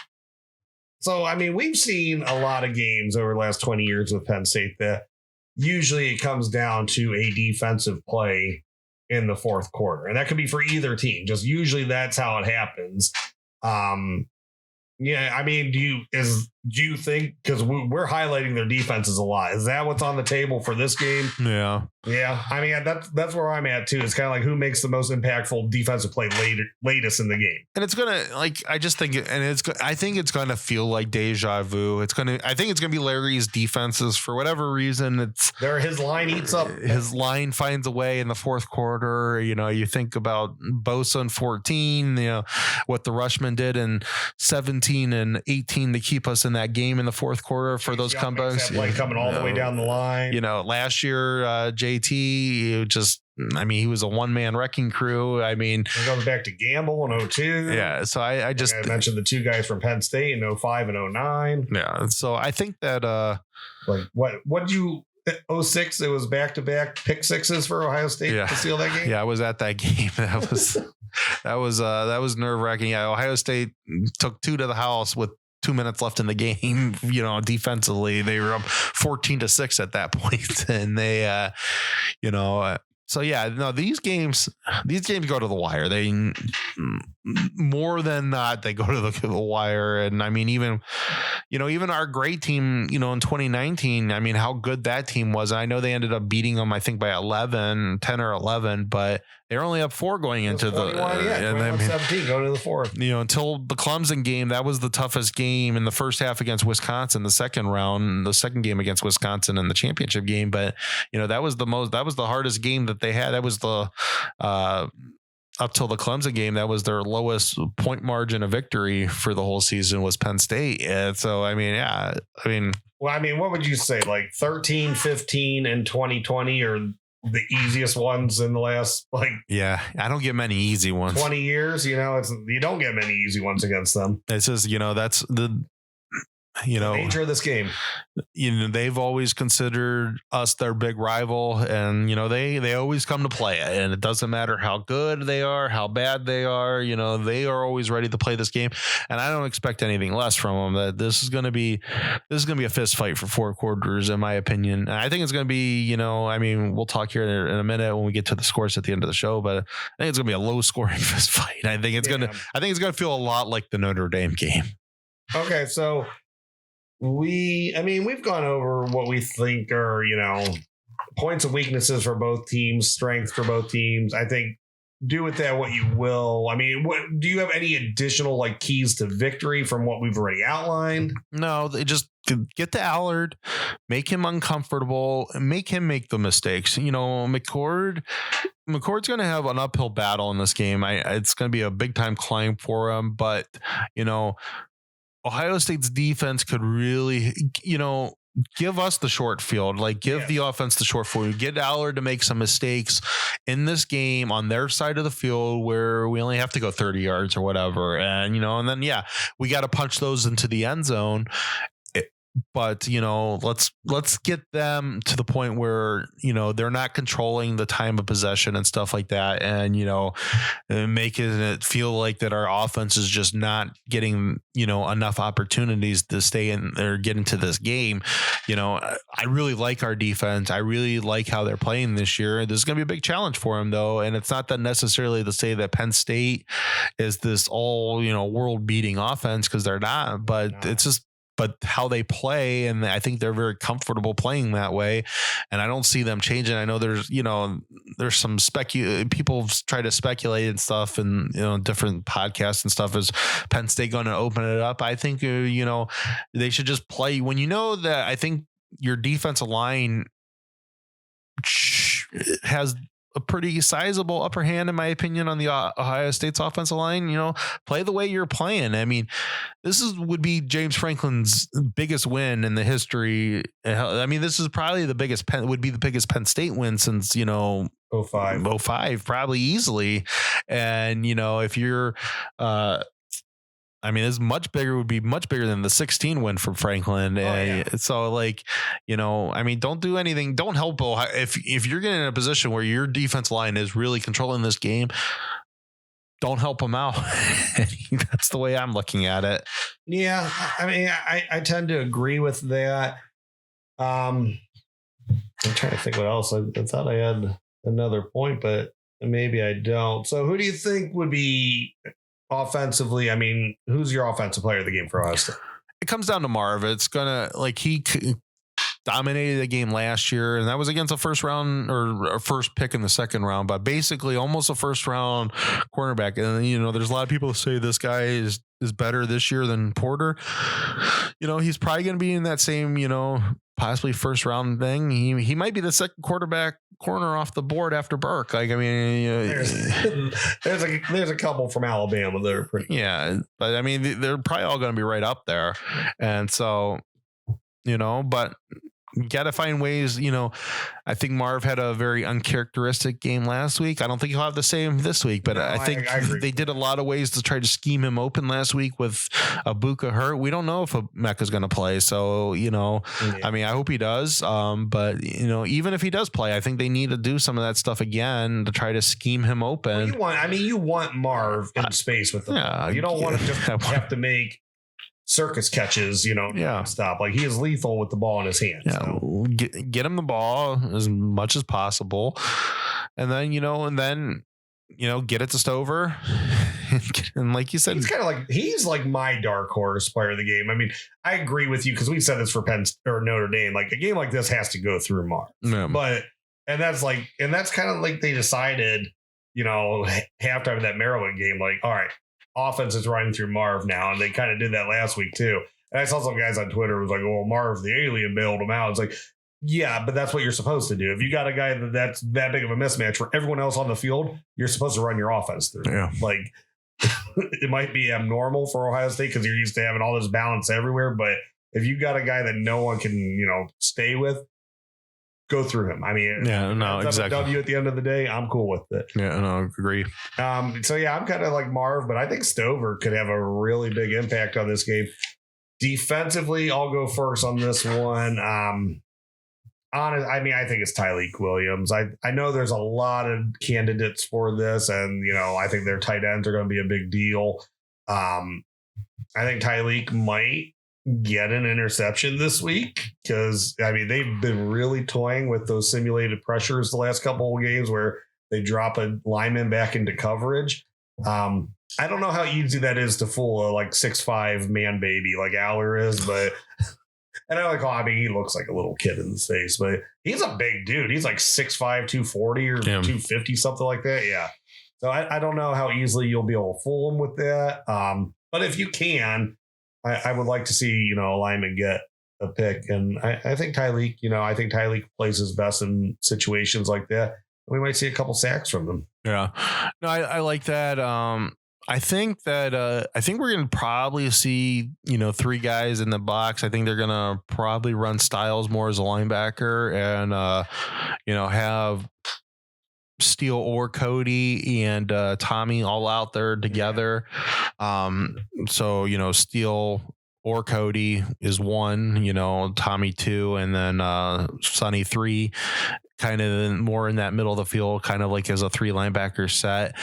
So, I mean, we've seen a lot of games over the last 20 years with Penn State that usually it comes down to a defensive play in the fourth quarter. And that could be for either team. Just usually that's how it happens. Yeah, I mean, do you think, because we're highlighting their defenses a lot, is that what's on the table for this game? Yeah. I mean, that's where I'm at too. It's kind of who makes the most impactful defensive play latest in the game. And it's gonna I think it's gonna feel like deja vu. I think it's gonna be Larry's defenses for whatever reason. His line eats up. His line finds a way in the fourth quarter. You think about Bosa in 14. What the Rushmen did in 17 and 18 to keep us in that game in the fourth quarter for those comebacks. Coming all the way down the line. Last year, JT, he was a one-man wrecking crew. I mean, it goes back to Gamble in 02. Yeah. So I mentioned the two guys from Penn State in 05 and 09. Yeah. So I think that, what you, 06, it was back-to-back pick sixes for Ohio State to seal that game. Yeah, I was at that game. That was nerve-wracking. Yeah, Ohio State took 2 to the house with 2 minutes left in the game. Defensively, they were up 14-6 at that point, and they, So yeah, no, these games go to the wire. They more than not, they go to the wire. And I mean, even our great team, in 2019, I mean, how good that team was. I know they ended up beating them, I think by 10 or 11, but they're only up 4 going into the 17, go to the fourth. Until the Clemson game, that was the toughest game in the first half against Wisconsin, the second game against Wisconsin in the championship game. But that was the hardest game that they had. That was the up till the Clemson game, that was their lowest point margin of victory for the whole season was Penn State. And so, I mean, what would you say? Like 13, 15 and 2020 are the easiest ones in the last, yeah, I don't get many easy ones. 20 years, you don't get many easy ones against them. It's just, that's the nature of this game. They've always considered us their big rival, and they always come to play it, and it doesn't matter how good they are, how bad they are. They are always ready to play this game, and I don't expect anything less from them. That this is going to be a fist fight for 4 quarters, in my opinion. And I think it's going to be, we'll talk here in a minute when we get to the scores at the end of the show, but I think it's going to be a low scoring fist fight. I think it's going to feel a lot like the Notre Dame game. Okay, so we've gone over what we think are, points and weaknesses for both teams, strengths for both teams. I think do with that what you will. What do you have any additional keys to victory from what we've already outlined? No, they just get to Allard, make him uncomfortable, make him make the mistakes. McCord's going to have an uphill battle in this game. It's going to be a big time climb for him, but Ohio State's defense could really, give us the short field, give the offense the short field, get Allard to make some mistakes in this game on their side of the field where we only have to go 30 yards or whatever. And, and then, we got to punch those into the end zone. But, let's get them to the point where, they're not controlling the time of possession and stuff like that. And, making it feel like that our offense is just not getting, enough opportunities to stay in or get into this game. I really like our defense. I really like how they're playing this year. This is going to be a big challenge for them, though. And it's not that necessarily to say that Penn State is this all, world beating offense, because they're not, but it's just, but how they play, and I think they're very comfortable playing that way, and I don't see them changing. I know there's some people try to speculate and stuff, and different podcasts and stuff. Is Penn State going to open it up? I think they should just play when that. I think your defensive line has a pretty sizable upper hand, in my opinion, on the Ohio State's offensive line. Play the way you're playing. This would be James Franklin's biggest win in the history. This is probably the biggest Penn State win since 05, probably easily. And if you're it's would be much bigger than the 16 win from Franklin. So don't do anything. Don't help Ohio. If you're getting in a position where your defense line is really controlling this game, don't help them out. That's the way I'm looking at it. Yeah. I tend to agree with that. I'm trying to think what else. I thought I had another point, but maybe I don't. So who do you think would be offensively? Who's your offensive player of the game for us? It comes down to Marv. It's gonna he dominated the game last year, and that was against a first round or a first pick in the second round, but basically almost a first round cornerback. And there's a lot of people who say this guy is better this year than Porter. He's probably going to be in that same possibly first round thing. He might be the second corner off the board after Burke. There's a couple from Alabama that are pretty. Yeah, but they're probably all going to be right up there, and so but you got to find ways. I think Marv had a very uncharacteristic game last week. I don't think he'll have the same this week, but I think they did a lot of ways to try to scheme him open last week with Abuka hurt. We don't know if Mecca's going to play. So, I hope he does. But, even if he does play, I think they need to do some of that stuff again to try to scheme him open. Well, you want Marv in space with them. Yeah, you don't want to just have to make circus catches, stop. He is lethal with the ball in his hands. Yeah, get him the ball as much as possible. and then get it to Stover. And like you said, he's like my dark horse player of the game. I mean, I agree with you because we said this for Penn or Notre Dame. Like a game like this has to go through Marv. Yeah. And that's kind of like they decided, halftime of that Maryland game, like, all right, offense is running through Marv now. And they kind of did that last week too. And I saw some guys on Twitter was like, well, Marv the alien bailed him out. It's like, yeah, but that's what you're supposed to do. If you got a guy that's that big of a mismatch for everyone else on the field, you're supposed to run your offense through. Yeah. Like it might be abnormal for Ohio State because you're used to having all this balance everywhere. But if you got a guy that no one can, stay with, go through him. I mean, exactly. W at the end of the day, I'm cool with it. Yeah, no, agree. So yeah, I'm kind of like Marv, but I think Stover could have a really big impact on this game. Defensively, I'll go first on this one. I think it's Tyleik Williams. I know there's a lot of candidates for this, and I think their tight ends are going to be a big deal. I think Tyleik might get an interception this week because they've been really toying with those simulated pressures the last couple of games where they drop a lineman back into coverage. I don't know how easy that is to fool a 6'5" man baby like Aller is, but. And he looks like a little kid in the face, but he's a big dude. He's like 6'5", 240 or 250, something like that. Yeah. So I don't know how easily you'll be able to fool him with that. But if you can, I would like to see, a lineman get a pick. And I think Tyleik plays his best in situations like that. We might see a couple sacks from them. Yeah. No, I like that. I think we're going to probably see, 3 guys in the box. I think they're going to probably run Styles more as a linebacker and, have Steele or Cody and Tommy all out there together. So, Steele or Cody is 1, Tommy 2, and then Sonny 3. Kind of more in that middle of the field, kind of like as a 3 linebacker set.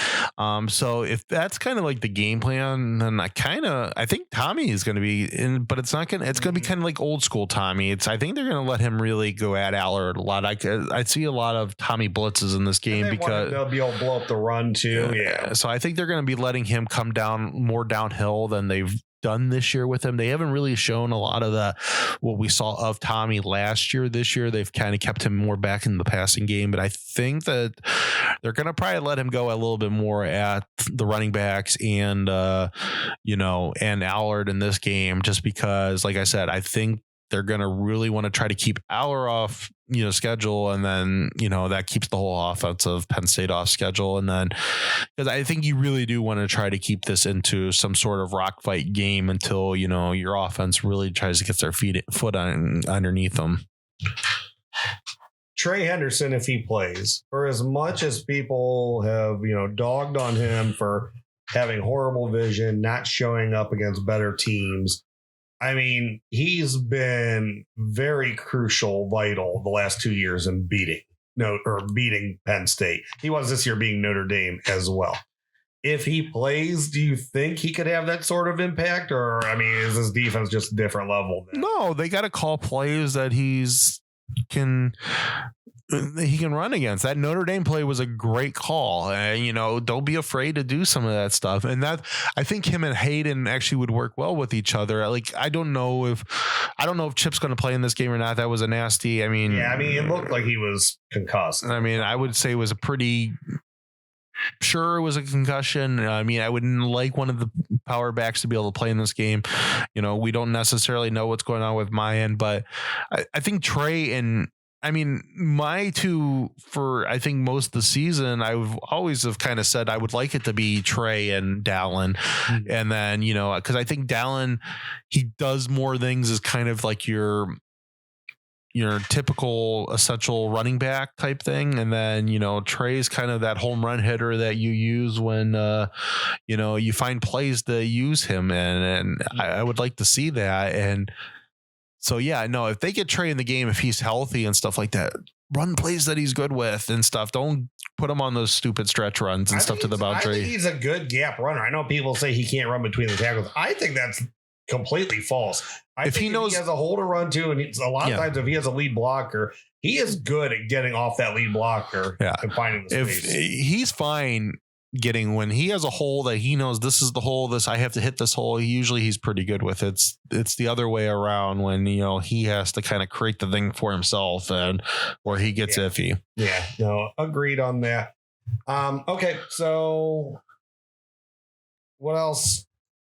So if that's kind of like the game plan, then I think Tommy is going to be in, but it's going to be kind of like old school Tommy. I think they're going to let him really go at Allard a lot. I see a lot of Tommy blitzes in this game because they'll be able to blow up the run too. Yeah. So I think they're going to be letting him come down more downhill than they've done this year with him. They haven't really shown a lot of what we saw of Tommy last year. This year they've kind of kept him more back in the passing game, but I think that they're going to probably let him go a little bit more at the running backs and and Allard in this game, just because, like I said, I think they're going to really want to try to keep Aller off, schedule. And then, that keeps the whole offense of Penn State off schedule. And then, because I think you really do want to try to keep this into some sort of rock fight game until, your offense really tries to get their foot underneath them. Trey Henderson, if he plays, for as much as people have, dogged on him for having horrible vision, not showing up against better teams, he's been very crucial, vital the last 2 years in beating Penn State. He was this year being Notre Dame as well. If he plays, do you think he could have that sort of impact? Or, is this defense just a different level? No, they got to call plays that he can run against. That Notre Dame play was a great call. Don't be afraid to do some of that stuff. And that, I think him and Hayden actually would work well with each other. I don't know if Chip's going to play in this game or not. That was a nasty. It looked like he was concussed. I would say it was sure it was a concussion. I wouldn't like one of the power backs to be able to play in this game. We don't necessarily know what's going on with Mayan, but I think Trey and my two for, I think most of the season, I've always have kind of said I would like it to be Trey and Dallin. Mm-hmm. And then, because I think Dallin, he does more things as kind of like your typical essential running back type thing. And then, Trey's kind of that home run hitter that you use when, you find plays to use him in. And I would like to see that. And so, yeah, no, if they get Trey in the game, if he's healthy and stuff like that, run plays that he's good with and stuff. Don't put him on those stupid stretch runs and stuff to the boundary. I think he's a good gap runner. I know people say he can't run between the tackles. I think that's completely false. If he has a hole to run to, and a lot of times if he has a lead blocker, he is good at getting off that lead blocker and finding the space. If he's fine getting when he has a hole that he knows this is the hole, I have to hit this hole. He's pretty good with it. It's the other way around when, he has to kind of create the thing for himself and where he gets iffy. Yeah, no, agreed on that. Okay. So what else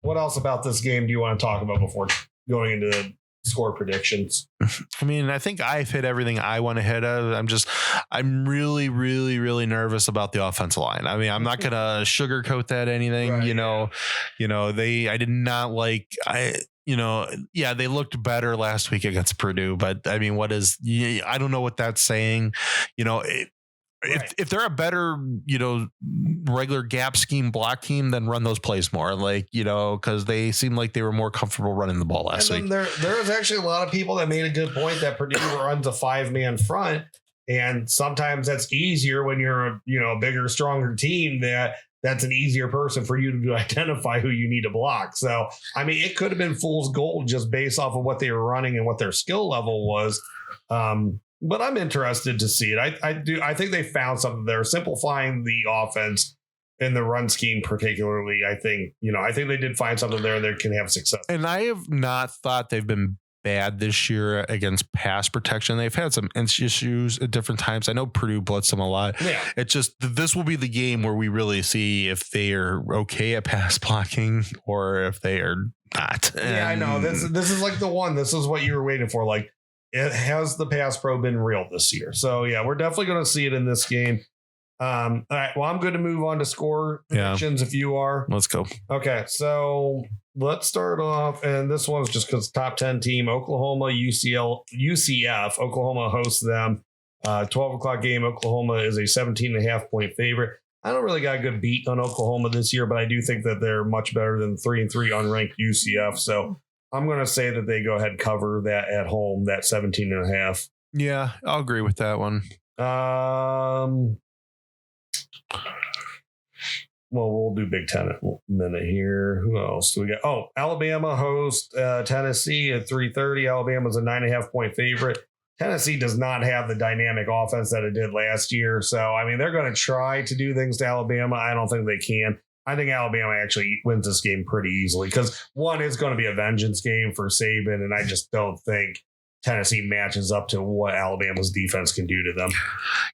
about this game do you want to talk about before going into the score predictions? I mean, I think I've hit everything I want to hit. I'm really, really, really nervous about the offensive line. I mean, I'm not going to sugarcoat that anything, right, I did not like, they looked better last week against Purdue, but I mean, I don't know what that's saying. If they're a better, regular gap scheme block team, then run those plays more, because they seem like they were more comfortable running the ball last week. There was actually a lot of people that made a good point that Purdue runs a 5-man front. And sometimes that's easier when you're a bigger, stronger team that's an easier person for you to identify who you need to block. So, I mean, it could have been fool's gold just based off of what they were running and what their skill level was. But I'm interested to see it. I think they found something there, simplifying the offense in the run scheme, particularly. I think they did find something there and they can have success. And I have not thought they've been bad this year against pass protection. They've had some issues at different times. I know Purdue blitzed them a lot. Yeah. It's just, this will be the game where we really see if they are okay at pass blocking or if they are not. Yeah, I know. This is like the one. This is what you were waiting for. Like, it has the pass pro been real this year? So yeah, we're definitely going to see it in this game. All right. Well, I'm going to move on to score predictions if you are. Let's go. Okay. So let's start off. And this one's just because top 10 team, Oklahoma, UCF. Oklahoma hosts them. 12 o'clock game. Oklahoma is a 17.5 point favorite. I don't really got a good beat on Oklahoma this year, but I do think that they're much better than 3-3 unranked UCF. So I'm going to say that they go ahead and cover that at home, that 17.5. Yeah, I'll agree with that one. Well, we'll do Big Ten in a minute here. Who else do we got? Oh, Alabama hosts Tennessee at 3:30. Alabama's a 9.5 point favorite. Tennessee does not have the dynamic offense that it did last year. So, I mean, they're going to try to do things to Alabama. I don't think they can. I think Alabama actually wins this game pretty easily because one is going to be a vengeance game for Saban, and I just don't think Tennessee matches up to what Alabama's defense can do to them.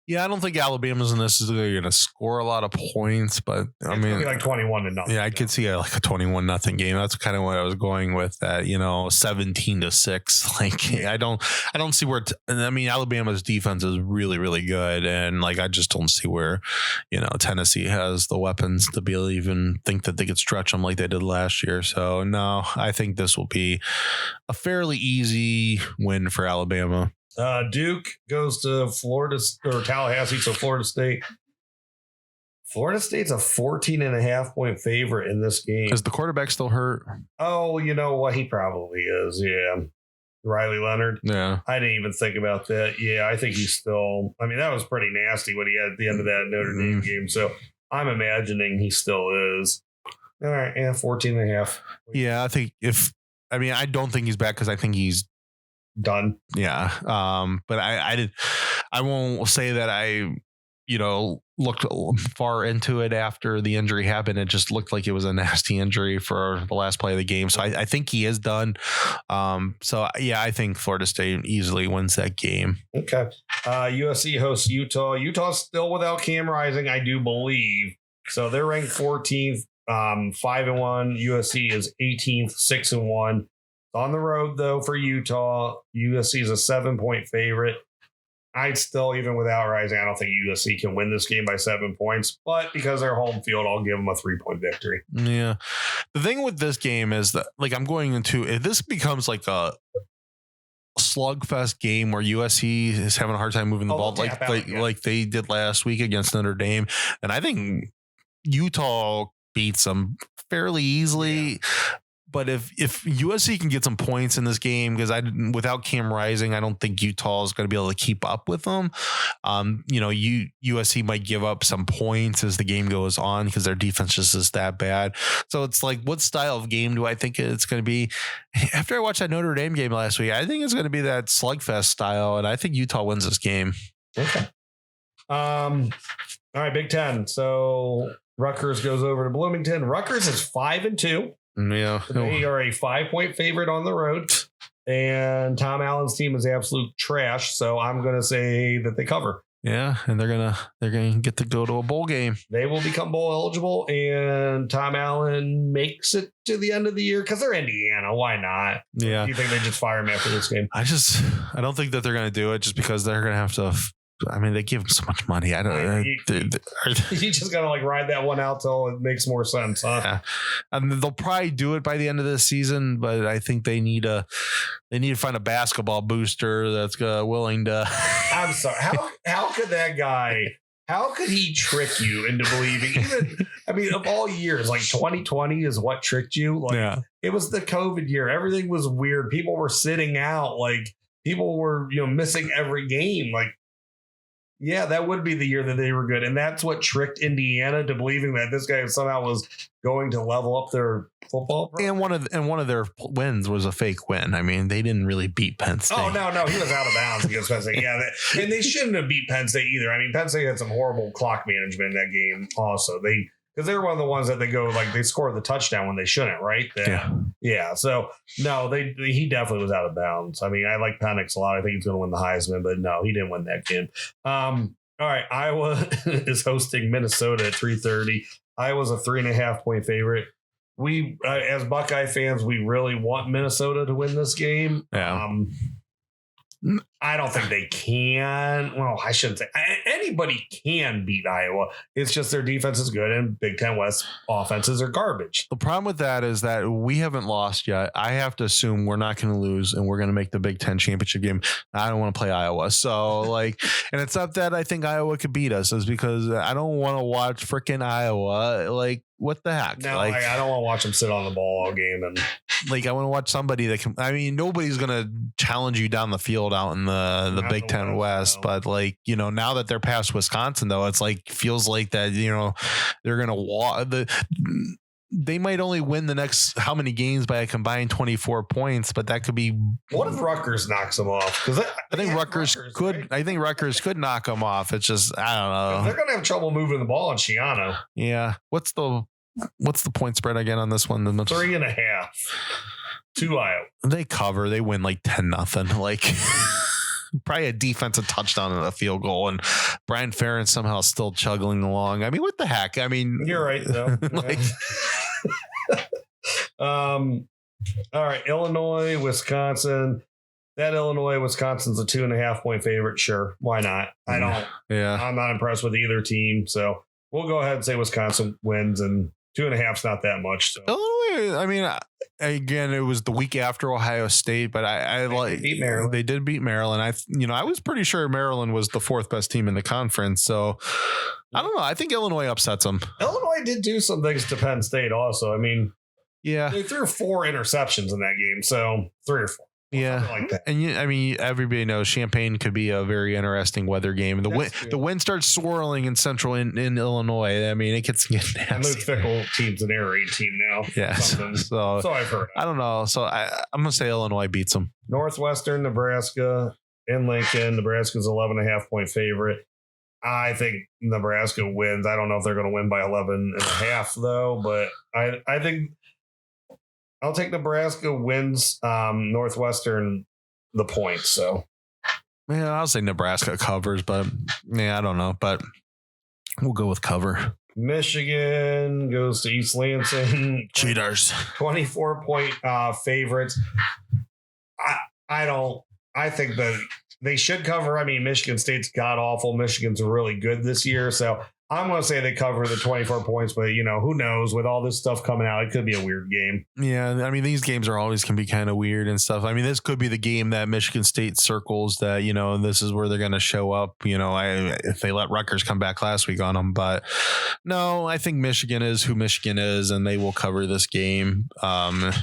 Yeah, I don't think Alabama's in this is going to score a lot of points, but I mean, like 21-0. Yeah, I could see like a 21-0 game. That's kind of what I was going with. That 17-6. Like I don't see where. I mean, Alabama's defense is really, really good, and like I just don't see where Tennessee has the weapons to be able to even think that they could stretch them like they did last year. So no, I think this will be a fairly easy win for Alabama. Duke goes to Florida or Tallahassee, so Florida State. Florida State's a 14.5 point favorite in this game. Is the quarterback still hurt? Oh, you know what? He probably is. Yeah. Riley Leonard. Yeah. I didn't even think about that. Yeah, I think he's still. I mean, that was pretty nasty what he had at the end of that Notre Dame game. So I'm imagining he still is. All right. Yeah, 14.5. Yeah, I don't think he's back because I think he's done. Yeah. But I won't say that I, looked far into it after the injury happened. It just looked like it was a nasty injury for the last play of the game. So I think he is done. So yeah, I think Florida State easily wins that game. Okay. USC hosts Utah. Utah's still without Cam Rising, I do believe. So they're ranked 14th, 5-1. USC is 18th, 6-1. On the road, though, for Utah, USC is a 7 point favorite. I'd still, even without Rising, I don't think USC can win this game by 7 points. But because they're home field, I'll give them a 3 point victory. Yeah. The thing with this game is that, like, I'm going into if this becomes like a slugfest game where USC is having a hard time moving the ball like they did last week against Notre Dame, and I think Utah beats them fairly easily. Yeah. But if USC can get some points in this game, because without Cam Rising, I don't think Utah is going to be able to keep up with them. USC might give up some points as the game goes on because their defense just is that bad. So it's like, what style of game do I think it's going to be? After I watched that Notre Dame game last week, I think it's going to be that slugfest style, and I think Utah wins this game. Okay. All right, Big Ten. So Rutgers goes over to Bloomington. Rutgers is 5-2. Yeah, they are a 5-point favorite on the road, and Tom Allen's team is absolute trash. So I'm going to say that they cover. Yeah, and they're gonna get to go to a bowl game. They will become bowl eligible, and Tom Allen makes it to the end of the year because they're Indiana. Why not? Yeah. Do you think they just fire him after this game? I don't think that they're gonna do it just because they're gonna have to. I mean, they give him so much money. I don't. You just gotta ride that one out till it makes more sense, huh? Yeah. And they'll probably do it by the end of this season, but I think they need to find a basketball booster that's willing to. I'm sorry. How could that guy? How could he trick you into believing? Of all years, 2020 is what tricked you. It was the COVID year. Everything was weird. People were sitting out. People were missing every game. Yeah, that would be the year that they were good. And that's what tricked Indiana to believing that this guy somehow was going to level up their football program. And one of their wins was a fake win. I mean, they didn't really beat Penn State. Oh, no, he was out of bounds against Penn State. Yeah, and they shouldn't have beat Penn State either. Penn State had some horrible clock management in that game also. Because they're one of the ones that they go, they score the touchdown when they shouldn't, right? Yeah. So, no, he definitely was out of bounds. I like Penix a lot. I think he's going to win the Heisman, but no, he didn't win that game. All right. Iowa is hosting Minnesota at 3:30. Iowa's a 3.5-point favorite. We, as Buckeye fans, we really want Minnesota to win this game. Yeah. I don't think they can. Well, I shouldn't say anybody can beat Iowa. It's just their defense is good and Big Ten West offenses are garbage. The problem with that is that we haven't lost yet. I have to assume we're not going to lose and we're going to make the Big Ten championship game. I don't want to play Iowa. So and it's not that I think Iowa could beat us. It's because I don't want to watch freaking Iowa. What the heck? No, I don't want to watch them sit on the ball all game. And I want to watch somebody that can. Nobody's going to challenge you down the field out in the Big Ten West. No. But now that they're past Wisconsin, though, it's feels like that. They're going to walk. They might only win the next how many games by a combined 24 points, but that could be. What if Rutgers knocks them off? Because I think Rutgers could. Right? I think Rutgers could knock them off. It's just I don't know. They're going to have trouble moving the ball in Shiano. Yeah. What's the point spread again on this one? 3.5 to Iowa. They cover. They win 10-0. Probably a defensive touchdown and a field goal, and Brian Ferentz somehow still chugging along. What the heck? You're right though. All right, Illinois, Wisconsin. That Wisconsin's a 2.5-point favorite. Sure, why not? I don't. Yeah, I'm not impressed with either team, so we'll go ahead and say Wisconsin wins, and 2.5's not that much. So. Illinois. Again, it was the week after Ohio State, but I beat Maryland. They did beat Maryland. I was pretty sure Maryland was the fourth best team in the conference. So I don't know. I think Illinois upsets them. Illinois did do some things to Penn State also. Yeah, they threw 4 interceptions in that game. So 3 or 4. Yeah, like that. And everybody knows Champaign could be a very interesting weather game. The wind starts swirling in central in Illinois. It gets nasty. And Luke Fickle team's an air raid team now. Yeah, so I've heard. I don't know. So I'm gonna say Illinois beats them. Northwestern Nebraska in Lincoln. Nebraska's 11.5-point favorite. I think Nebraska wins. I don't know if they're going to win by 11.5 though, but I think. I'll take Nebraska wins Northwestern the points. So, yeah, I'll say Nebraska covers, but I don't know. But we'll go with cover. Michigan goes to East Lansing. Cheaters. 24-point favorites. I think that they should cover. Michigan State's god awful. Michigan's really good this year, so I'm going to say they cover the 24 points, but who knows? With all this stuff coming out, it could be a weird game. Yeah, I mean, these games are always can be kind of weird and stuff. I mean, this could be the game that Michigan State circles that, this is where they're going to show up. If they let Rutgers come back last week on them, but no, I think Michigan is who Michigan is, and they will cover this game. And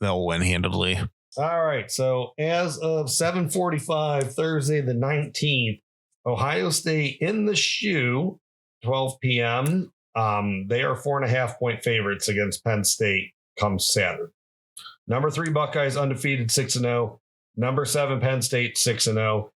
they'll win handedly. All right. So as of 7:45, Thursday, the 19th, Ohio State in the shoe, 12 p.m. They are 4.5 point favorites against Penn State come Saturday. Number 3 Buckeyes undefeated 6-0. Number 7 Penn State 6-0.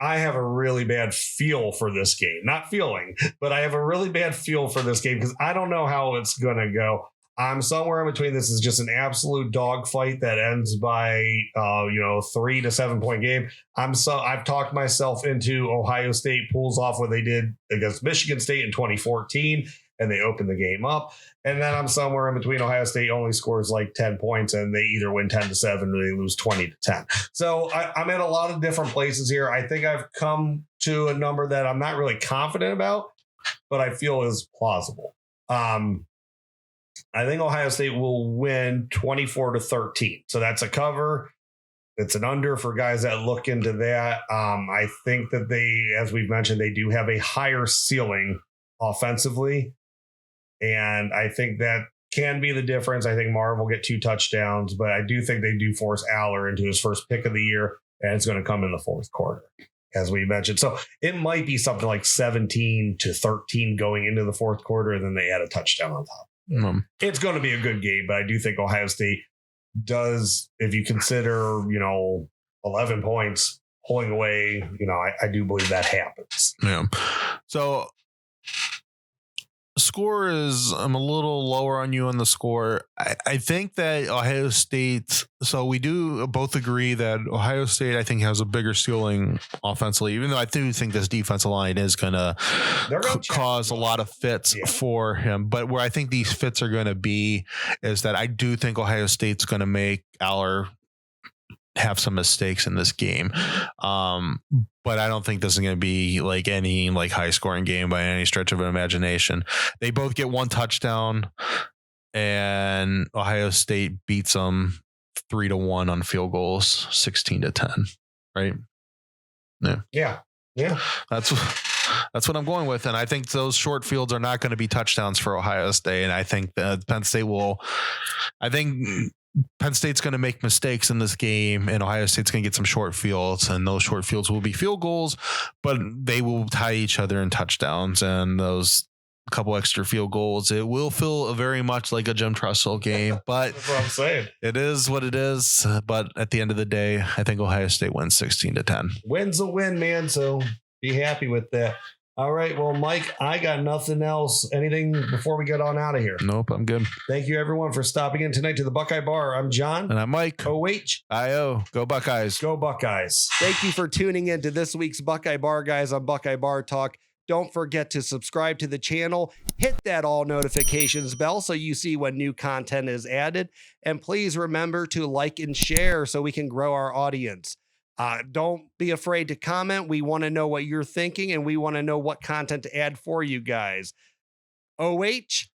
I have a really bad feel for this game. Not feeling, but I have a really bad feel for this game because I don't know how it's going to go. I'm somewhere in between. This is just an absolute dogfight that ends by 3 to 7 point game. I've talked myself into Ohio State pulls off what they did against Michigan State in 2014, and they opened the game up. And then I'm somewhere in between. Ohio State only scores like 10 points, and they either win 10-7 or they lose 20-10. So I'm in a lot of different places here. I think I've come to a number that I'm not really confident about, but I feel is plausible. I think Ohio State will win 24-13. So that's a cover. It's an under for guys that look into that. I think that they, as we've mentioned, they do have a higher ceiling offensively. And I think that can be the difference. I think Marv will get 2 touchdowns, but I do think they do force Aller into his first pick of the year, and it's going to come in the fourth quarter, as we mentioned. So it might be something like 17-13 going into the fourth quarter, and then they add a touchdown on top. It's going to be a good game, but I do think Ohio State does, if you consider, 11 points pulling away, I do believe that happens. Yeah. So score is, I'm a little lower on you on the score. I think that Ohio State, so we do both agree that Ohio State, I think, has a bigger ceiling offensively, even though I do think this defensive line is going to cause a lot of fits for him. But where I think these fits are going to be is that I do think Ohio State's going to make Aller have some mistakes in this game. But I don't think this is going to be like any high scoring game by any stretch of an imagination. They both get 1 touchdown, and Ohio State beats them 3-1 on field goals, 16-10. Right. Yeah. That's what I'm going with. And I think those short fields are not going to be touchdowns for Ohio State. And I think that Penn State's going to make mistakes in this game, and Ohio State's going to get some short fields, and those short fields will be field goals, but they will tie each other in touchdowns, and those couple extra field goals, it will feel very much like a Jim Tressel game, but that's what I'm saying. It is what it is. But at the end of the day, I think Ohio State wins 16-10. Win's a win, man. So be happy with that. All right. Well, Mike, I got nothing else. Anything before we get on out of here? Nope, I'm good. Thank you, everyone, for stopping in tonight to the Buckeye Bar. I'm John. And I'm Mike. OH. Go Buckeyes. Go Buckeyes. Thank you for tuning in to this week's Buckeye Bar Guys on Buckeye Bar Talk. Don't forget to subscribe to the channel. Hit that all notifications bell so you see when new content is added. And please remember to like and share so we can grow our audience. Don't be afraid to comment. We want to know what you're thinking, and we want to know what content to add for you guys. OH.